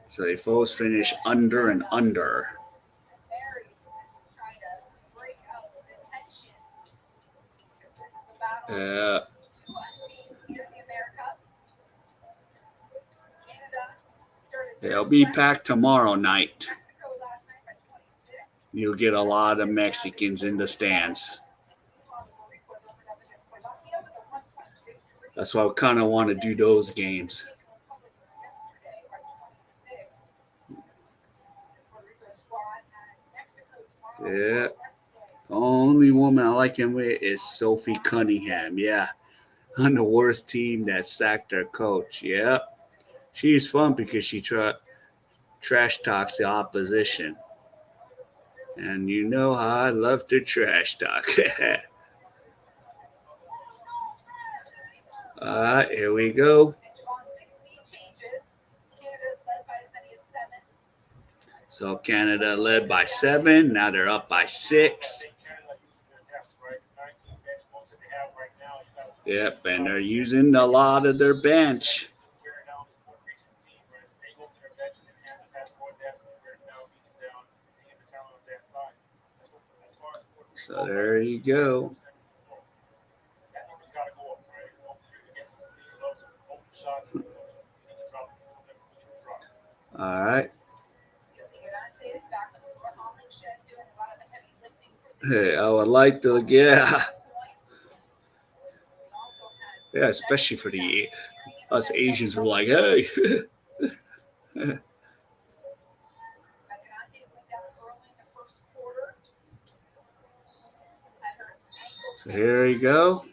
[SPEAKER 1] So they both finish under and under. Uh, They'll be packed tomorrow night. You'll get a lot of Mexicans in the stands. That's why I kind of want to do those games. Yeah. The only woman I like him with is Sophie Cunningham. Yeah. On the worst team that sacked their coach. Yeah. She's fun because she trash talks the opposition. And you know how I love to trash talk. All right, here we go. So Canada led by 7. Now they're up by 6. Yep, and they're using a lot of their bench. So there you go. All right. Hey, I would like to, yeah. Yeah, especially for the us Asians were like, hey. So here we go.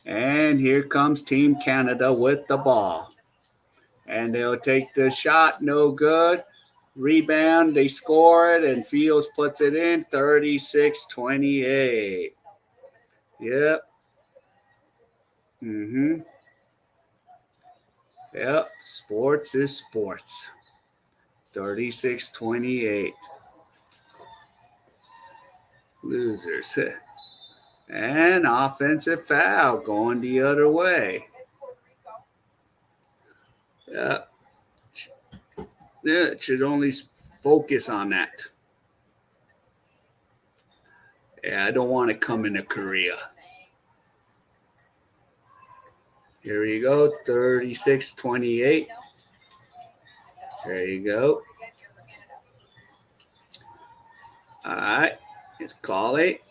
[SPEAKER 1] And here comes Team Canada with the ball. And they'll take the shot, no good. Rebound, they score it, and Fields puts it in 36-28. Yep. Mm-hmm. Yep. Sports is sports. 36-28. Losers. And offensive foul going the other way. Yeah. Yeah, it should only focus on that. Yeah, I don't want to come into Korea. Here we go, 36-28. There you go. All right, let's call it.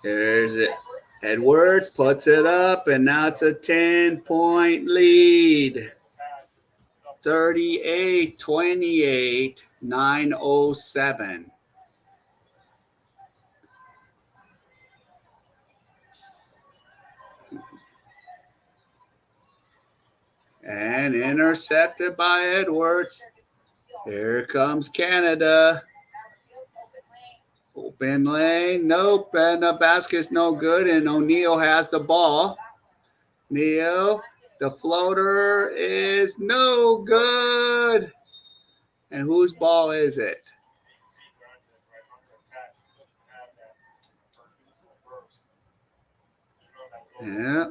[SPEAKER 1] There's it. Edwards puts it up, and now it's a 10-point lead. 38-28, 9:07. And intercepted by Edwards. Here comes Canada. Open lane. Nope. And the basket's no good. And O'Neal has the ball. Neal. The floater is no good. And whose ball is it? Yeah.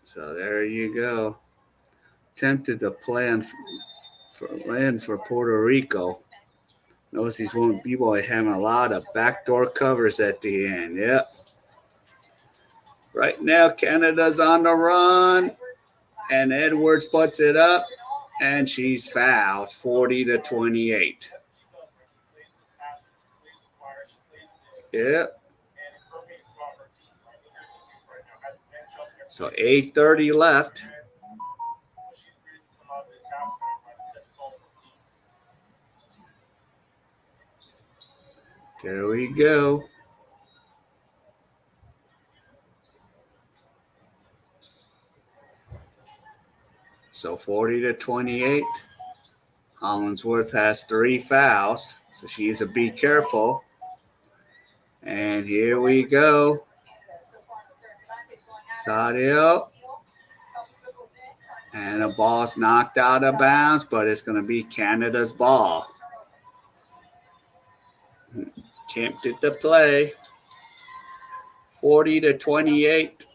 [SPEAKER 1] So there you go. Tempted to plan for Puerto Rico. Notice these one B-boy having a lot of backdoor covers at the end. Yep. Right now, Canada's on the run, and Edwards puts it up, and she's fouled 40-28. Yep. So 8:30 left. There we go. So 40-28. Hollingsworth has 3 fouls, so she needs to be careful. And here we go. Sadio. And the ball's knocked out of bounds, but it's going to be Canada's ball. Tempted to play. 40-28.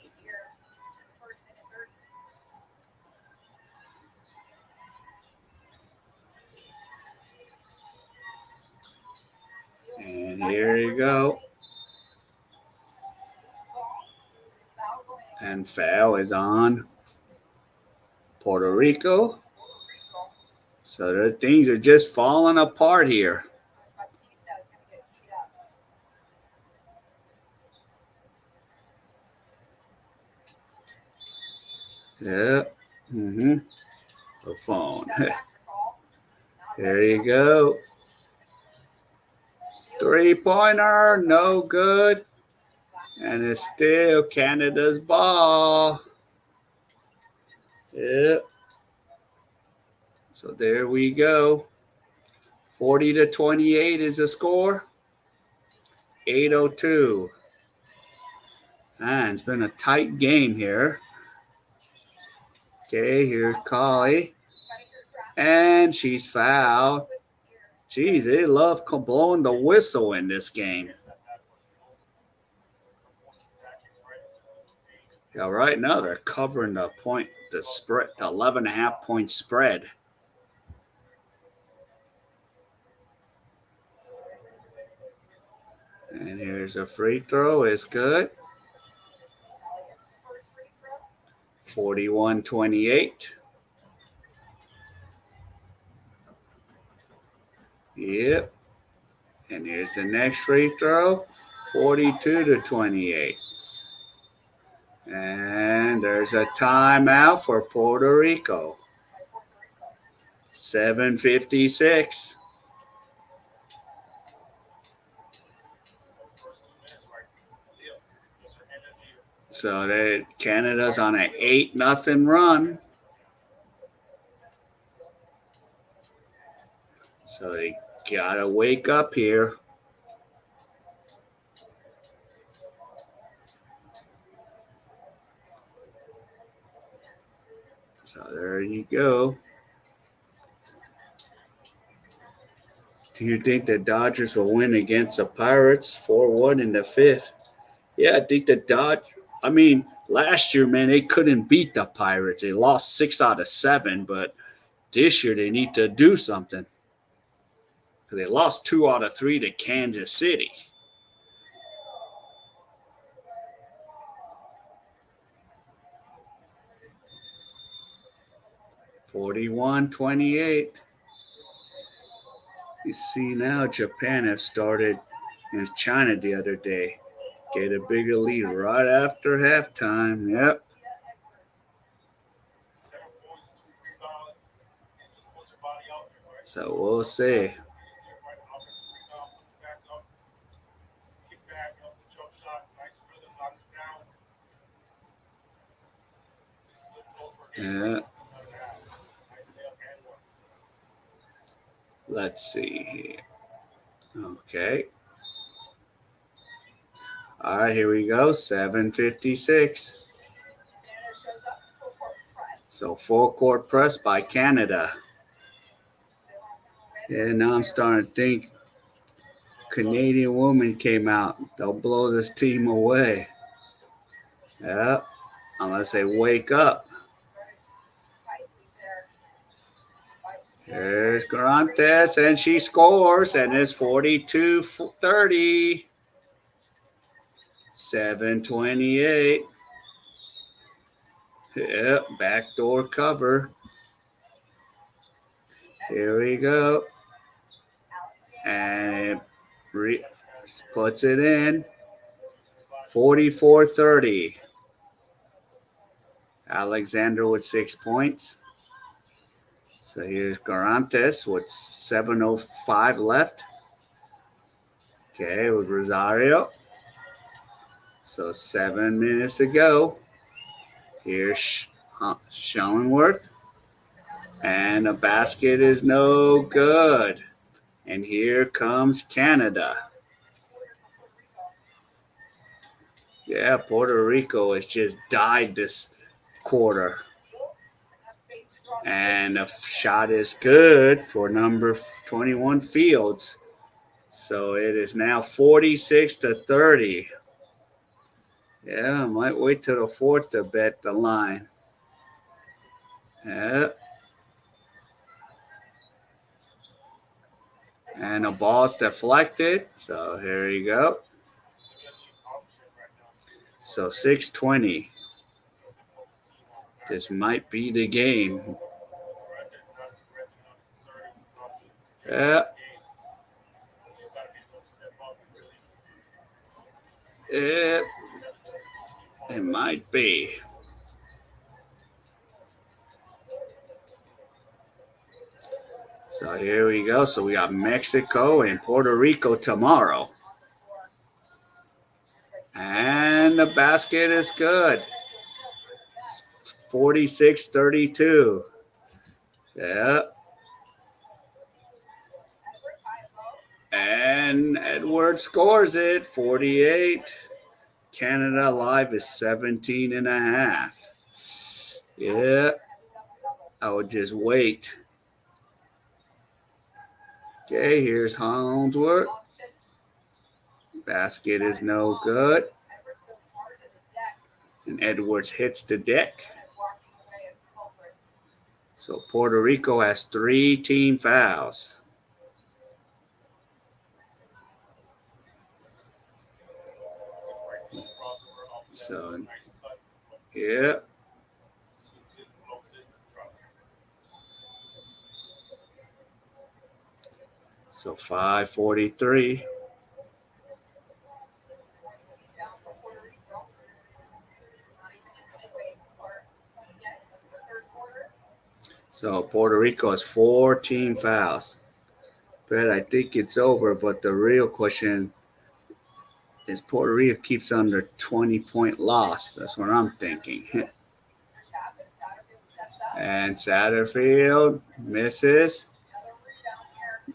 [SPEAKER 1] And here you go. And foul is on Puerto Rico. So things are just falling apart here. Yeah. The phone. There you go. 3-pointer, no good. And it's still Canada's ball. Yep. So there we go. 40-28 is the score. 8:02. It's been a tight game here. Okay, here's K.A.E. And she's fouled. Geez, they love blowing the whistle in this game. Yeah, right now they're covering the spread, the 11.5-point spread. And here's a free throw. It's good. 41-28. Yep. And here's the next free throw. 42-28. And there's a timeout for Puerto Rico. 7:56. So Canada's on an 8-0 run. So they gotta wake up here. So there you go. Do you think the Dodgers will win against the Pirates 4-1 in the fifth? Yeah, I think the last year, man, they couldn't beat the Pirates. They lost 6 out of 7, but this year they need to do something. Because they lost 2 out of 3 to Kansas City. $41-28. You see now Japan has started against China the other day. Get a bigger lead right after halftime. Yep. So we'll see. Yeah. Let's see here. Okay. All right, here we go. 7:56. So full court press by Canada. Yeah, now I'm starting to think Canadian woman came out. They'll blow this team away. Yep. Unless they wake up. There's Garantes, and she scores, and it's 42-30. 7:28. Yep, backdoor cover. Here we go. And it puts it in. 44-30. Alexander with 6 points. So here's Garantes with 7:05 left. Okay, with Rosario. So 7 minutes to go. Here's Schoenworth. And the basket is no good. And here comes Canada. Yeah, Puerto Rico has just died this quarter. And the shot is good for number 21 Fields. So it is now 46-30. Yeah, I might wait till the fourth to bet the line. Yeah. And the ball's deflected. So here you go. So 6:20. This might be the game. Yeah. It might be. So here we go. So we got Mexico and Puerto Rico tomorrow. And the basket is good. 46-32. Yeah. And Edward scores it. 48. Canada Live is 17 and a half. Yeah. I would just wait. Okay, here's Holmesworth. Basket is no good. And Edwards hits the deck. So Puerto Rico has 3 team fouls. So, yeah. So 5:43. So Puerto Rico has 4 team fouls. But I think it's over. But the real question is Puerto Rico keeps under 20-point loss. That's what I'm thinking. And Satterfield misses.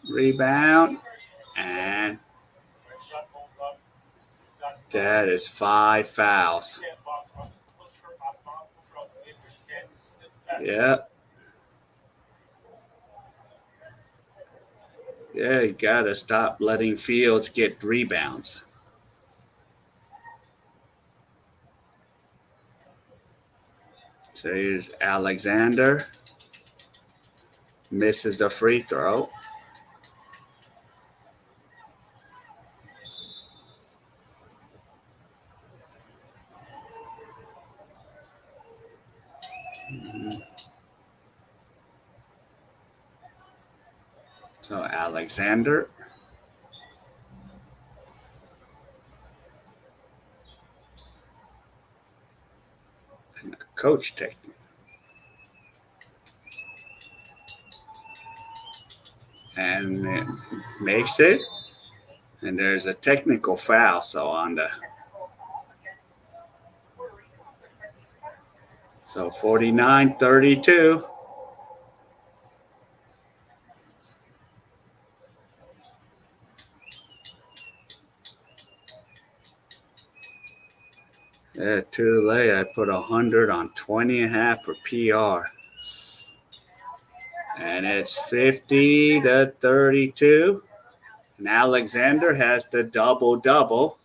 [SPEAKER 1] Rebound. And that is 5 fouls. Yep. Yeah, you got to stop letting Fields get rebounds. So here's Alexander. Misses the free throw. So Alexander. And the coach taking. And it makes it. And there's a technical foul. So on the. So 49-32. Yeah, too late. I put 100 on 20.5 for PR. And it's 50-32. And Alexander has the double-double.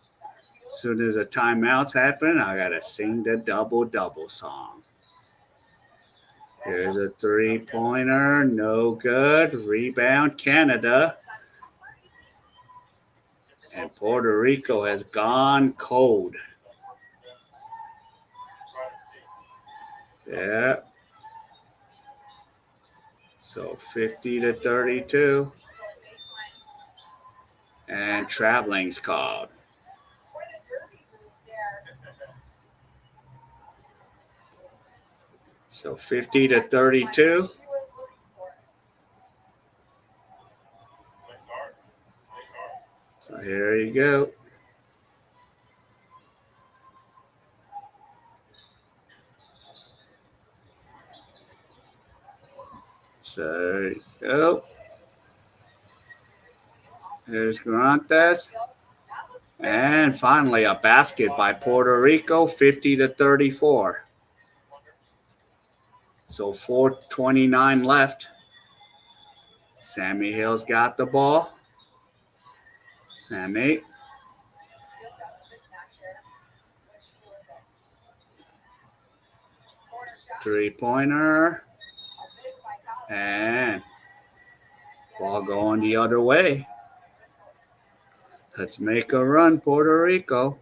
[SPEAKER 1] As soon as the timeouts happen, I got to sing the double-double song. Here's a three-pointer. No good. Rebound, Canada. And Puerto Rico has gone cold. Yeah. So 50-32. And traveling's called. So 50-32. So here you go. So there you go. Here's Garantes. And finally a basket by Puerto Rico, 50-34. So 4:29 left. Sammy Hill's got the ball. Sammy. Three-pointer. And Ball going the other way. Let's make a run, Puerto Rico.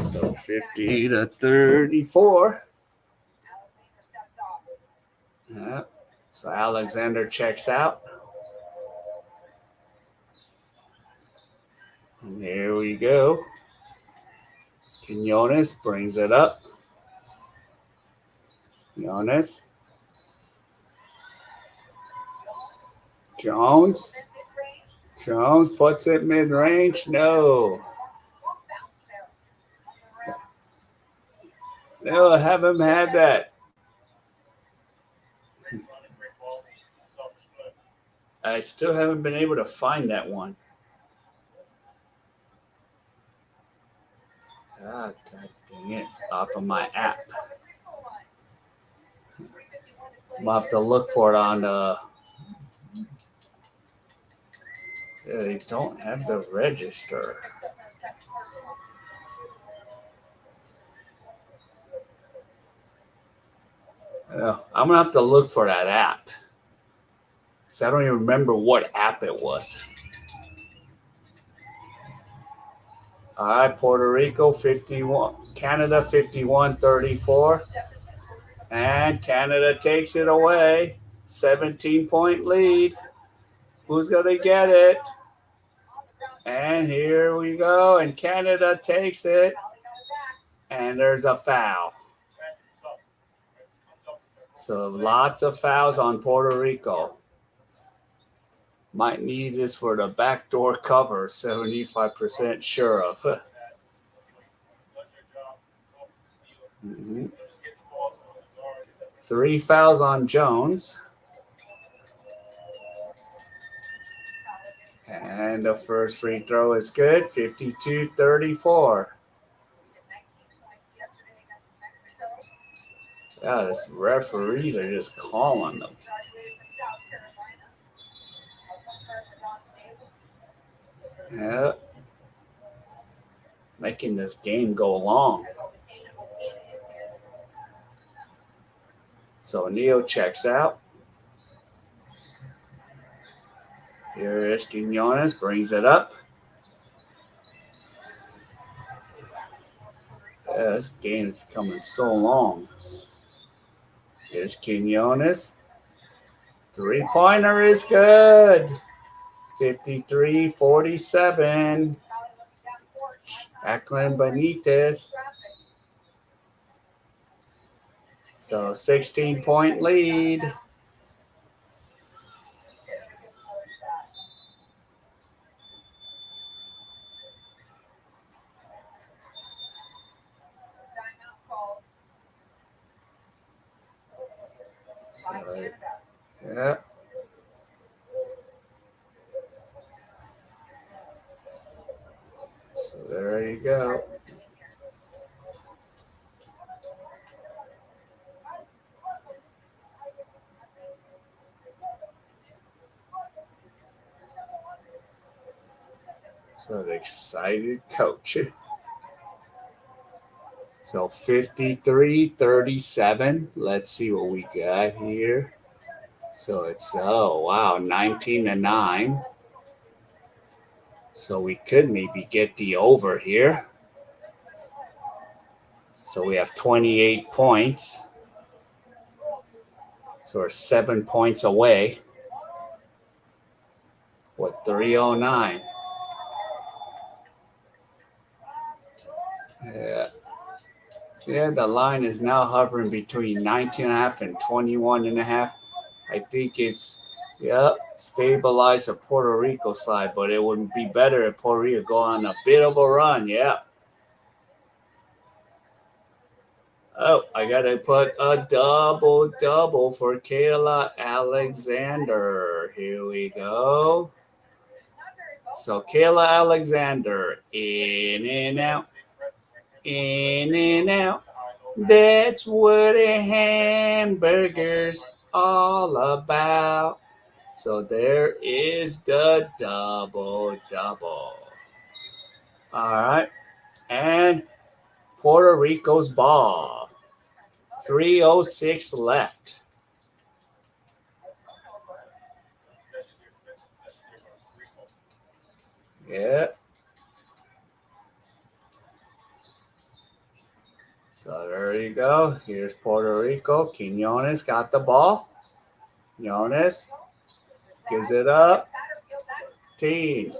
[SPEAKER 1] So 50-34. Yeah. So Alexander checks out. And here we go. Quinones brings it up. Quinones. Jones. Jones puts it mid-range. No. No, I haven't had that. I still haven't been able to find that one. Ah, God dang it. Off of my app. I'll have to look for it on they don't have the register. I'm gonna have to look for that app. So I don't even remember what app it was. All right, Puerto Rico 51, Canada 51-34, and Canada takes it away. 17-point lead. Who's gonna get it? And here we go, and Canada takes it, and there's a foul. So lots of fouls on Puerto Rico. Might need this for the backdoor cover, 75% sure of. Mm-hmm. 3 fouls on Jones. And the first free throw is good, 52-34. Yeah, these referees are just calling them. Yeah. Making this game go long. So Neo checks out. Here is Quinones, brings it up. Yeah, this game is coming so long. Here's Quinones. 3-pointer is good. 53-47. Jacqueline Benitez. So 16-point lead. So, yeah. So there you go. So the excited coach. So 53-37. Let's see what we got here. So it's, oh, wow, 19-9. So we could maybe get the over here. So we have 28 points. So we're 7 points away. What, 309? Yeah. Yeah, the line is now hovering between 19.5 and 21.5. I think it's, stabilize the Puerto Rico side, but it would be better if Puerto Rico go on a bit of a run. Yeah. Oh, I got to put a double for Kayla Alexander. Here we go. So Kayla Alexander, in and out, in and out. That's what a hamburger's all about. So there is the double. All right. And Puerto Rico's ball. 3:06 left. Yeah. So there you go. Here's Puerto Rico. Quinones got the ball. Quinones gives it up. Team.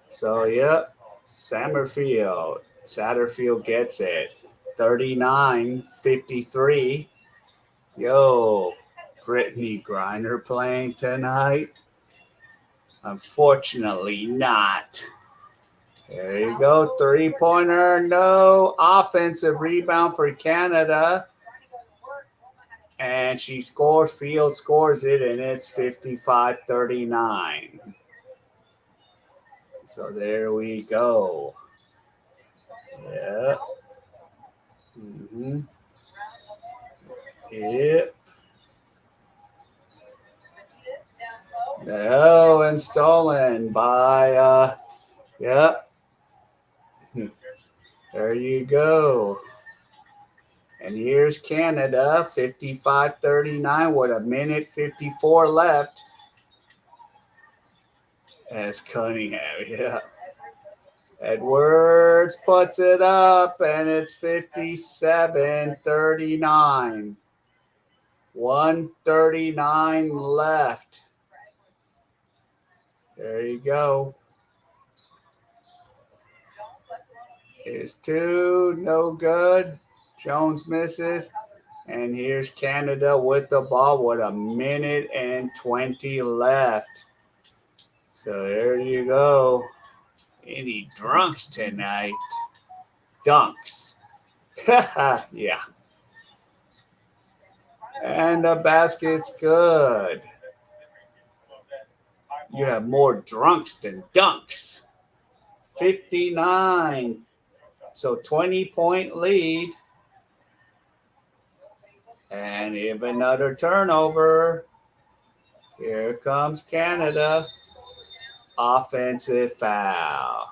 [SPEAKER 1] So, yep. Satterfield gets it. 39-53. Yo, Brittany Griner playing tonight? Unfortunately not. There you go. 3-pointer. No. Offensive rebound for Canada. And she scores. Field scores it, and it's 55-39. So there we go. Yeah. Mm-hmm. Yep. No, and stolen by, yep. There you go. And here's Canada, 55-39 with a minute 54 left. As Cunningham, yeah. Edwards puts it up, and it's 57-39. 1:39 left. There you go. Here's two, no good. Jones misses. And here's Canada with the ball with a minute and 20 left. So there you go. Any drunks tonight? Dunks. Yeah. And the basket's good. You have more drunks than dunks. 59. So 20-point lead. And if another turnover. Here comes Canada. Offensive foul.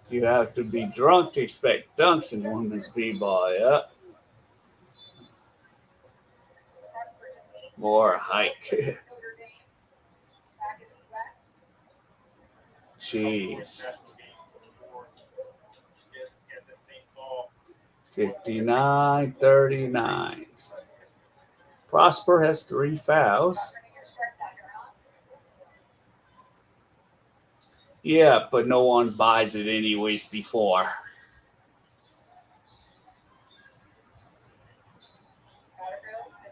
[SPEAKER 1] You have to be drunk to expect dunks in women's b-ball, yeah. More hike. Jeez. 59-39. Prosper has 3 fouls. Yeah, but no one buys it anyways before.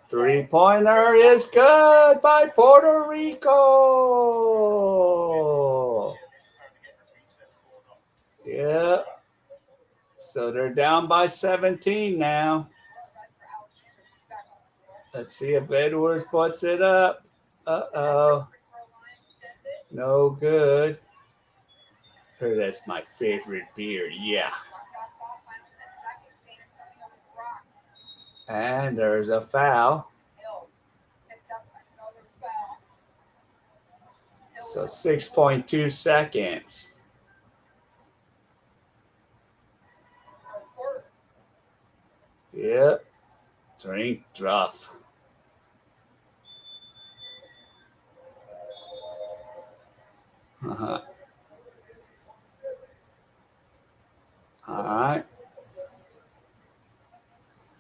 [SPEAKER 1] Three-pointer is good by Puerto Rico. Yeah. So they're down by 17 now. Let's see if Edwards puts it up. Uh-oh. No good. That's my favorite beer. Yeah. And there's a foul. So 6.2 seconds. Yep. Drink rough. Uh-huh. All right.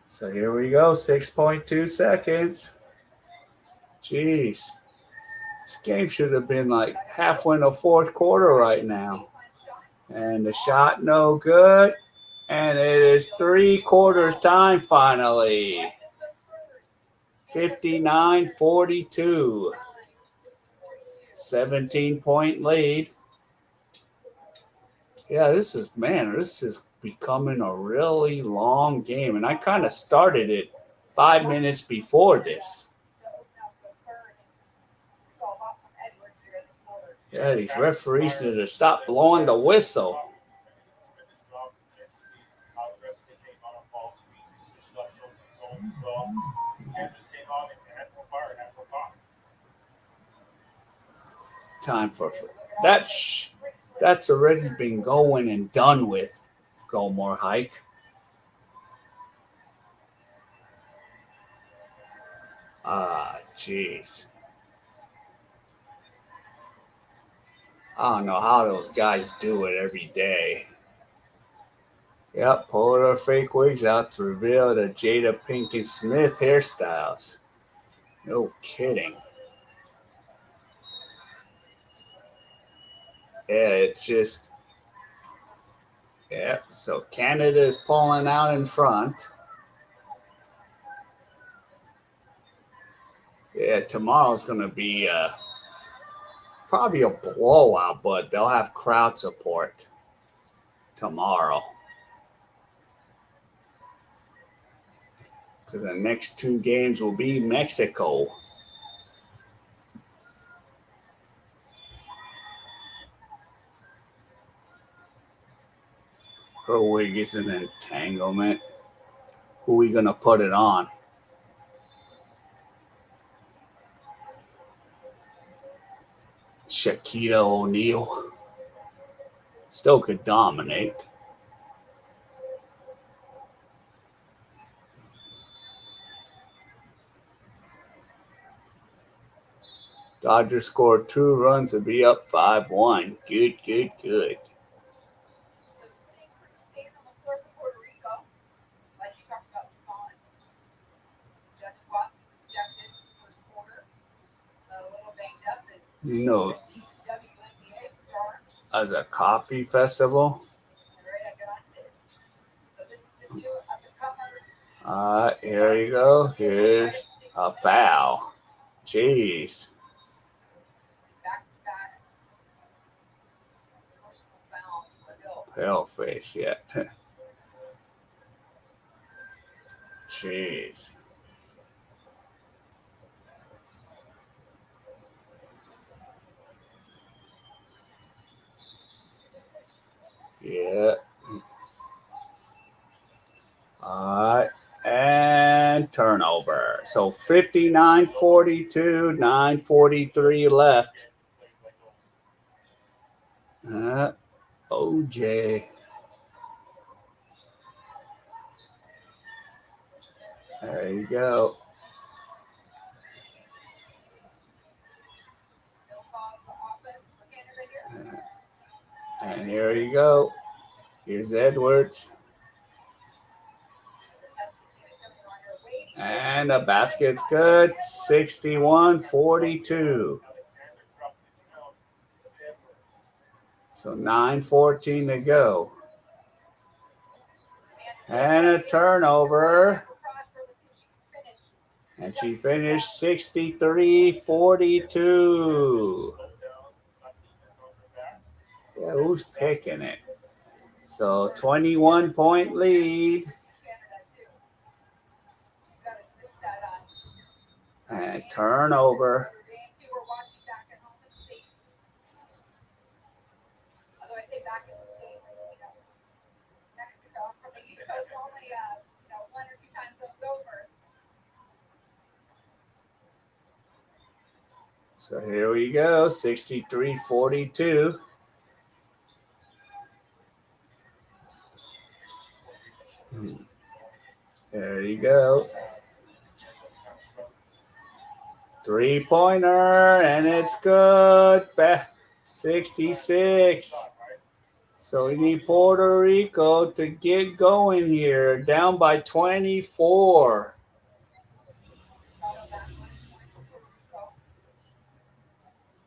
[SPEAKER 1] So here we go. 6.2 seconds. Jeez. This game should have been like halfway in the fourth quarter right now. And the shot no good. And it is 3/4 time finally. 59-42. 17-point lead. Yeah, this is becoming a really long game. And I kind of started it 5 minutes before this. Yeah, these referees need to stop blowing the whistle. Time for That's that's already been going and done with. Go more hike. Ah, jeez. I don't know how those guys do it every day. Yep, pull their fake wigs out to reveal the Jada Pinkett Smith hairstyles. No kidding. Yeah, it's just yeah. So Canada is pulling out in front. Yeah, tomorrow's gonna be probably a blowout, but they'll have crowd support tomorrow because the next two games will be Mexico. Her wig is an entanglement. Who are we gonna put it on? Shaquita O'Neal still could dominate. Dodgers scored 2 runs to be up 5-1. Good, good, good. You know, as a coffee festival. Here you go. Here's a foul. Jeez. Pale face, yeah. Jeez. Yeah. All right. And turnover. So 59-42, 9:43 left. OJ. There you go. And here you go. Here's Edwards. And the basket's good. 61-42. So 9:14 to go. And a turnover. And she finished 63-42. Yeah, who's picking it? So 21-point lead. And turnover. So here we go, 63-42. There you go. 3-pointer, and it's good. 66. So we need Puerto Rico to get going here. Down by 24.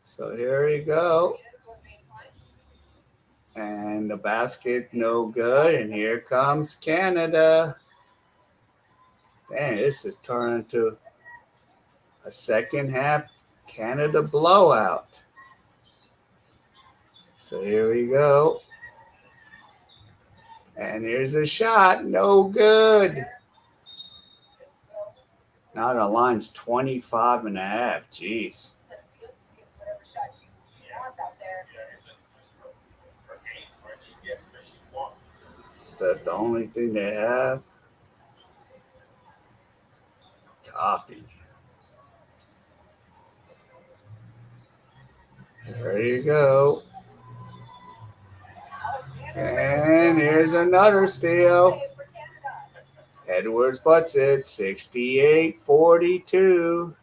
[SPEAKER 1] So here we go. And the basket, no good. And here comes Canada. Man, this is turning into a second half Canada blowout. So here we go. And here's a shot. No good. Now the line's 25.5. Jeez. Is that the only thing they have? Coffee. There you go. And here's another steal. Edwards puts it 68-42.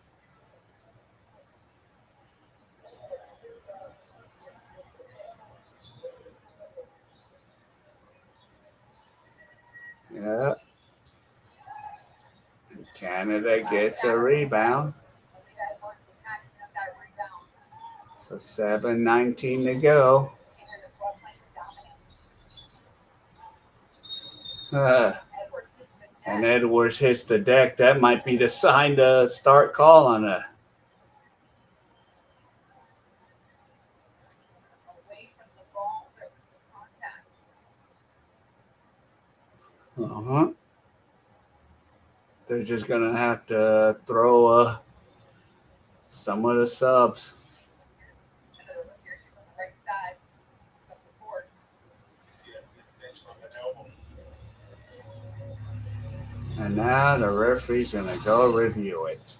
[SPEAKER 1] Yeah. Canada gets a rebound. So 7:19 to go. And Edwards hits the deck. That might be the sign to start calling it. Uh-huh. They're just going to have to throw some of the subs. And now the referee's going to go review it.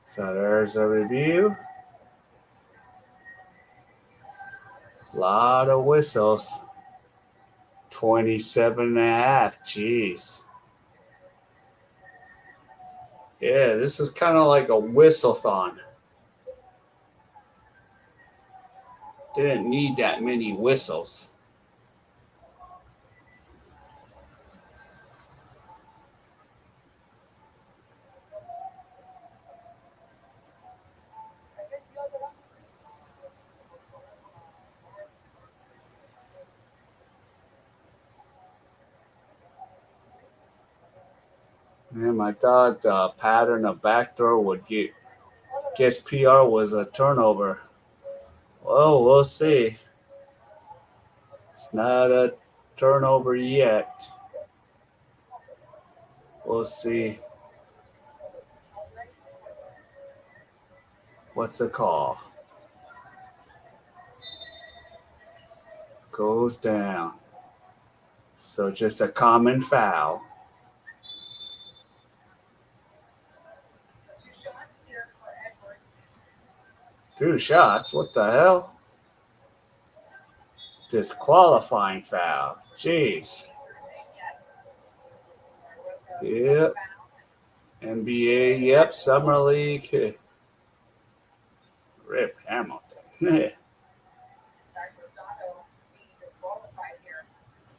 [SPEAKER 1] So there's a review. A lot of whistles. 27.5. Jeez. Yeah, this is kind of like a whistle-thon. Didn't need that many whistles. I thought the pattern of backdoor would guess PR was a turnover. Well, we'll see. It's not a turnover yet. We'll see. What's the call? Goes down. So just a common foul. 2 shots? What the hell? Disqualifying foul. Jeez. Yep. NBA, yep. Summer League. Rip Hamilton.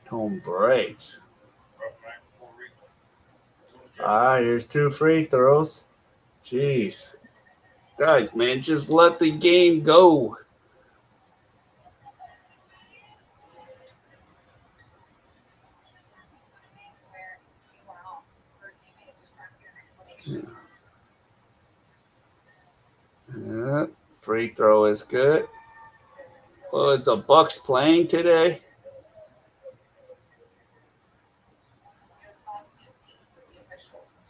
[SPEAKER 1] Home breaks. All right, here's 2 free throws. Jeez. Guys, man, just let the game go. Yeah, free throw is good. Well, it's a Bucks playing today.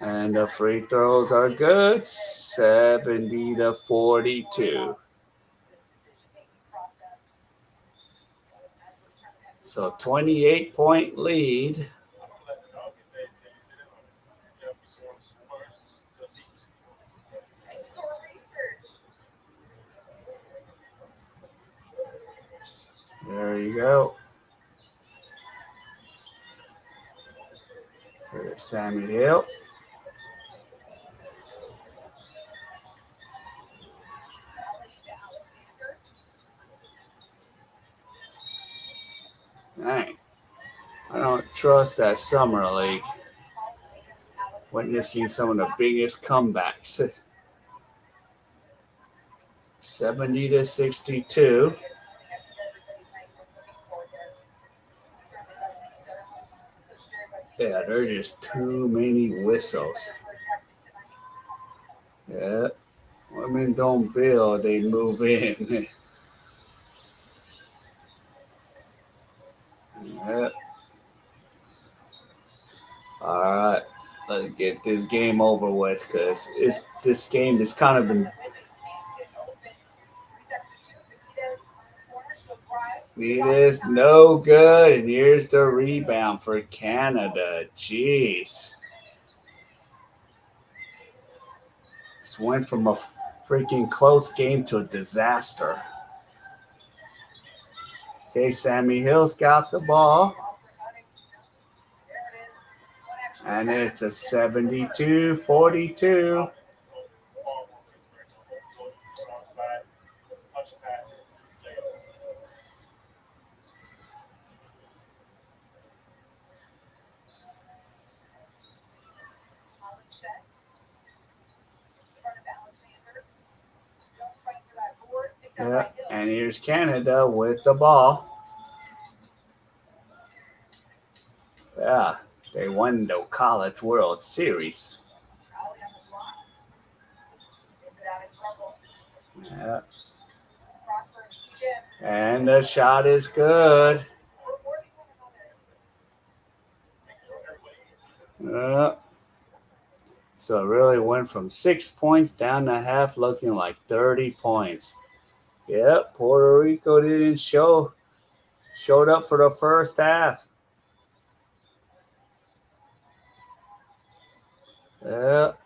[SPEAKER 1] And the free throws are good. 70-42. So 28-point lead. There you go. So there's Sammy Hill. Dang. I don't trust that Summer League. Witnessing some of the biggest comebacks. 70-62. Yeah, there are just too many whistles. Yeah. Women don't build, they move in. Yeah. All right. Let's get this game over with because this game has kind of been. It is no good, and here's the rebound for Canada. Jeez. This went from a freaking close game to a disaster. Okay, Sammy Hill's got the ball. And it's a 72-42. Yeah, and here's Canada with the ball. Yeah, they won the College World Series. Yeah. And the shot is good. Yeah. So it really went from 6 points down to half, looking like 30 points. Yep, Puerto Rico didn't showed up for the first half. Yep.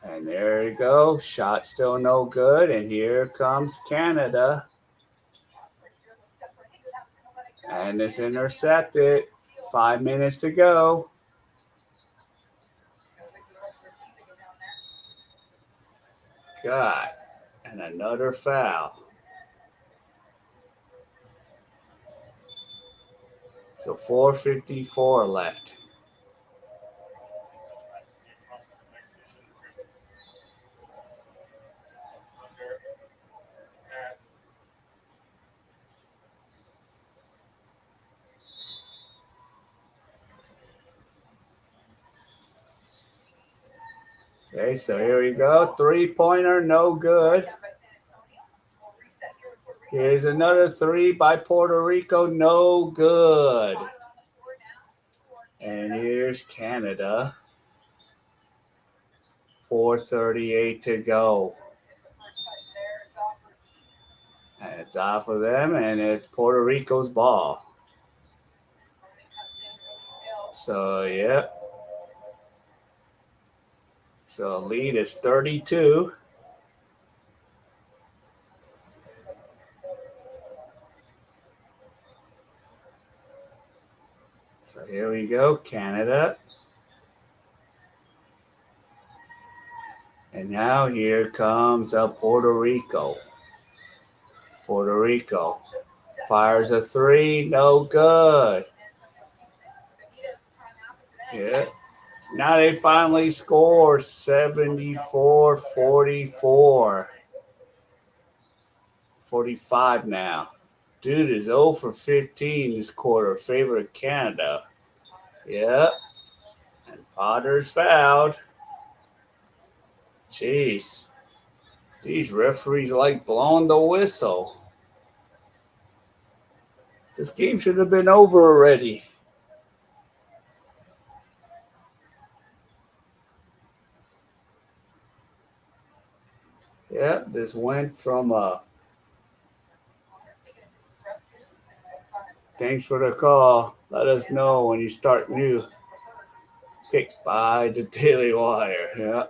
[SPEAKER 1] And there you go. Shot still no good. And here comes Canada. And it's intercepted. 5 minutes to go. God. And another foul. So 4:54 left. Okay, so here we go. 3-pointer, no good. Here's another three by Puerto Rico, no good. And here's Canada. 4:38 to go. And it's off of them, and it's Puerto Rico's ball. So, yep. So, lead is 32. So, here we go, Canada. And now here comes Puerto Rico. Puerto Rico fires a three, no good. Yeah. Now they finally score 74-44. 45 now. Dude is 0 for 15 this quarter. Favorite Canada. Yep. And Potter's fouled. Jeez. These referees like blowing the whistle. This game should have been over already. Yeah, this went from thanks for the call. Let us know when you start new. Picked by the Daily Wire. Yeah.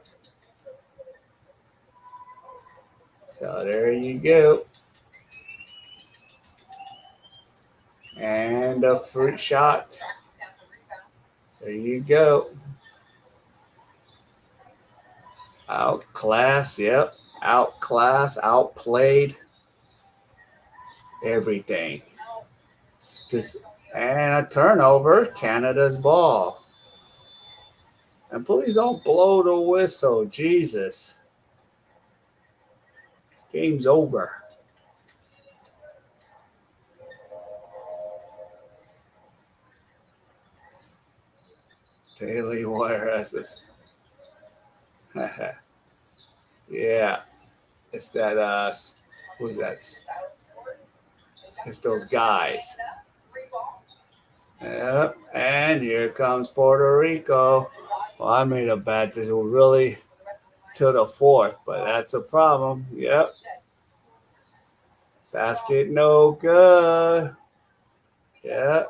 [SPEAKER 1] So there you go. And a fruit shot. There you go. Outclass, yep. Outclass, outplayed. Everything. And a turnover. Canada's ball. And please don't blow the whistle. Jesus. This game's over. Daily Wire has this. Yeah. It's that, who's that? It's those guys. Yep. And here comes Puerto Rico. Well, I made a bet. This will really to the fourth, but that's a problem. Yep. Basket no good. Yep.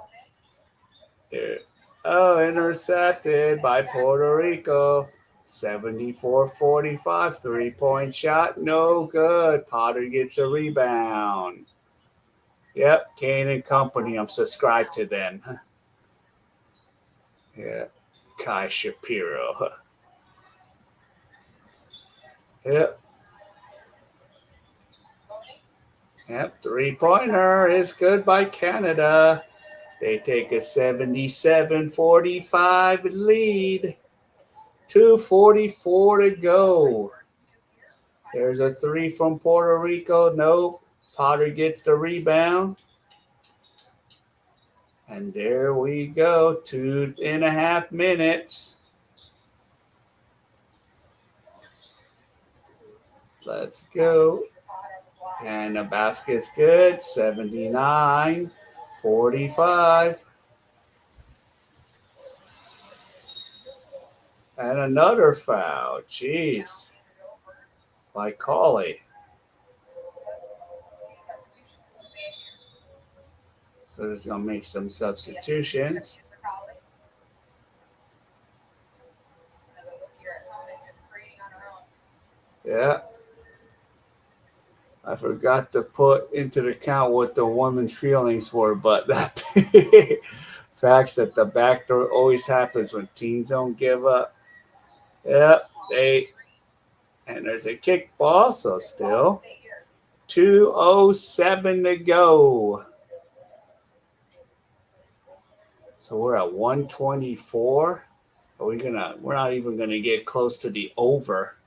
[SPEAKER 1] Here. Oh, intercepted by Puerto Rico. 74-45. 3-point shot. No good. Potter gets a rebound. Yep. K.A.E and Company. I'm subscribed to them. Yeah. Kai Shapiro. Yep. Yep. 3-pointer is good by Canada. They take a 77-45 lead. 2:44 to go. There's a three from Puerto Rico. Nope. Potter gets the rebound. And there we go. 2.5 minutes. Let's go. And the basket's good. 79-45. And another foul. Jeez. By K.A.E. So it's going to make some substitutions. Yeah. I forgot to put into the count what the woman's feelings were, but that facts that the backdoor always happens when teams don't give up. Yep, and there's a kickball, so still 2:07 to go. So we're at 124. We're not even gonna get close to the over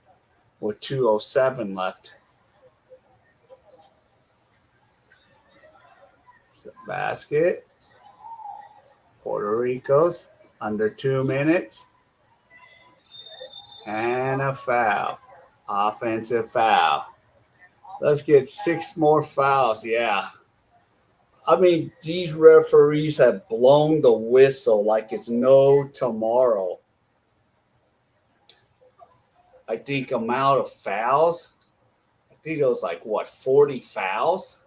[SPEAKER 1] with 2:07 left. So basket. Puerto Rico's under 2 minutes. And a foul. Offensive foul. Let's get 6 more fouls. Yeah. I mean, these referees have blown the whistle like it's no tomorrow. I think amount of fouls. I think it was like, what, 40 fouls?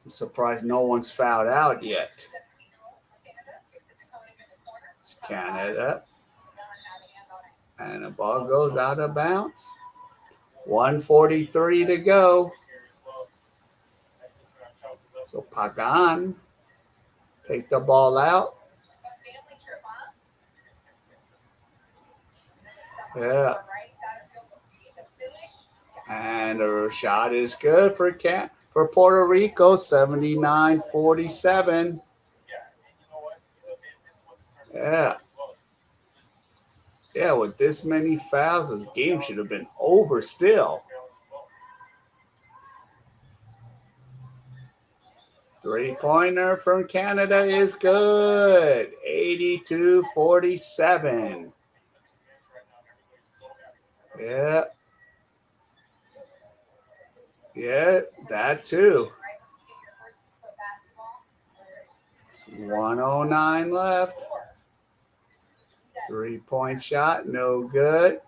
[SPEAKER 1] I'm surprised no one's fouled out yet. It's Canada. And the ball goes out of bounds. 1:43 to go. So Pagan take the ball out. Yeah. And the shot is good for Puerto Rico, 79-47. Yeah. Yeah, with this many fouls, this game should have been over still. 3-pointer from Canada is good. 82-47. Yeah. Yeah, that too. It's 109 left. 3-point shot, no good.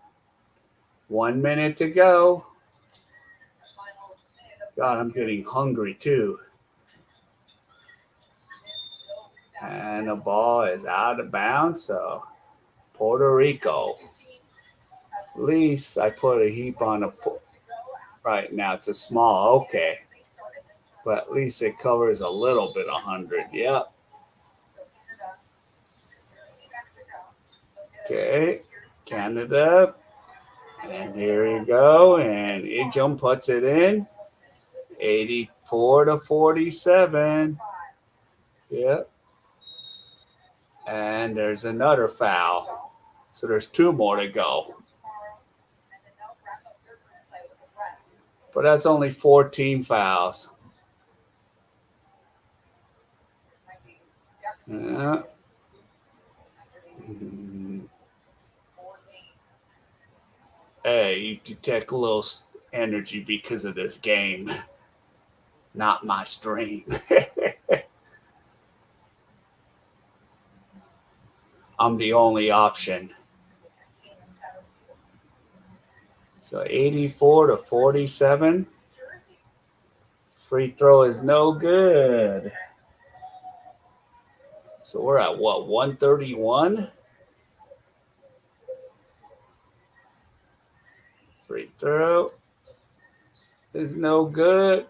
[SPEAKER 1] 1 minute to go. God, I'm getting hungry too. And the ball is out of bounds, so Puerto Rico. At least I put a heap on the right now. It's a small, okay. But at least it covers a little bit 100. Yep. Okay. Canada. And here you go. And Ijum puts it in. 84-47. Yep. And there's another foul. So there's 2 more to go. But that's only 14 fouls. Yeah. Hey, you detect a little energy because of this game. not my stream. I'm the only option. So 84-47. Free throw is no good. So we're at what, 131? Free throw is no good.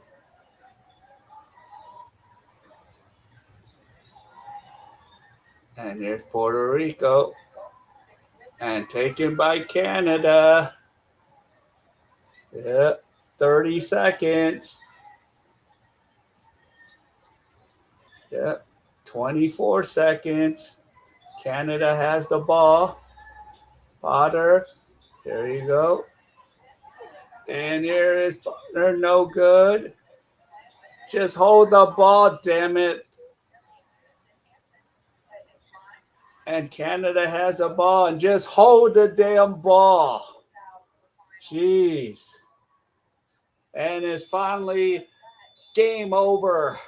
[SPEAKER 1] And here's Puerto Rico. And taken by Canada. Yeah, 30 seconds. Yeah, 24 seconds. Canada has the ball. Potter, there you go. And here is Potter, no good. Just hold the ball, damn it. And Canada has a ball, and just hold the damn ball. Jeez. And it's finally game over.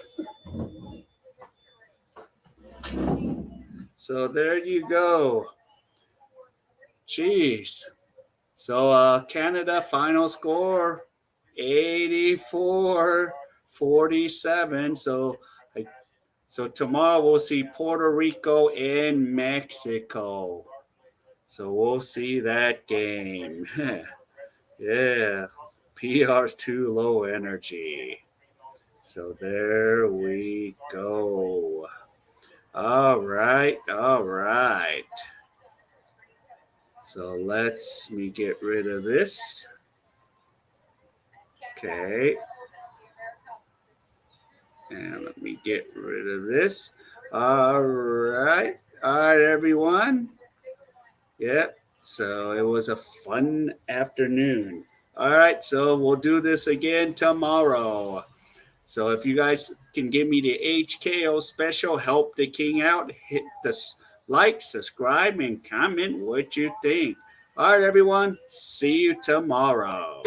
[SPEAKER 1] So there you go. Jeez. So Canada final score 84-47. So tomorrow we'll see Puerto Rico and Mexico. So we'll see that game. Yeah. PR's too low energy. So there we go. All right. So let me get rid of this. Okay. And let me get rid of this. All right, everyone. Yep. So it was a fun afternoon. All right. So we'll do this again tomorrow. So if you guys can give me the HKO special, help the king out, hit the like, subscribe, and comment what you think. All right, everyone. See you tomorrow.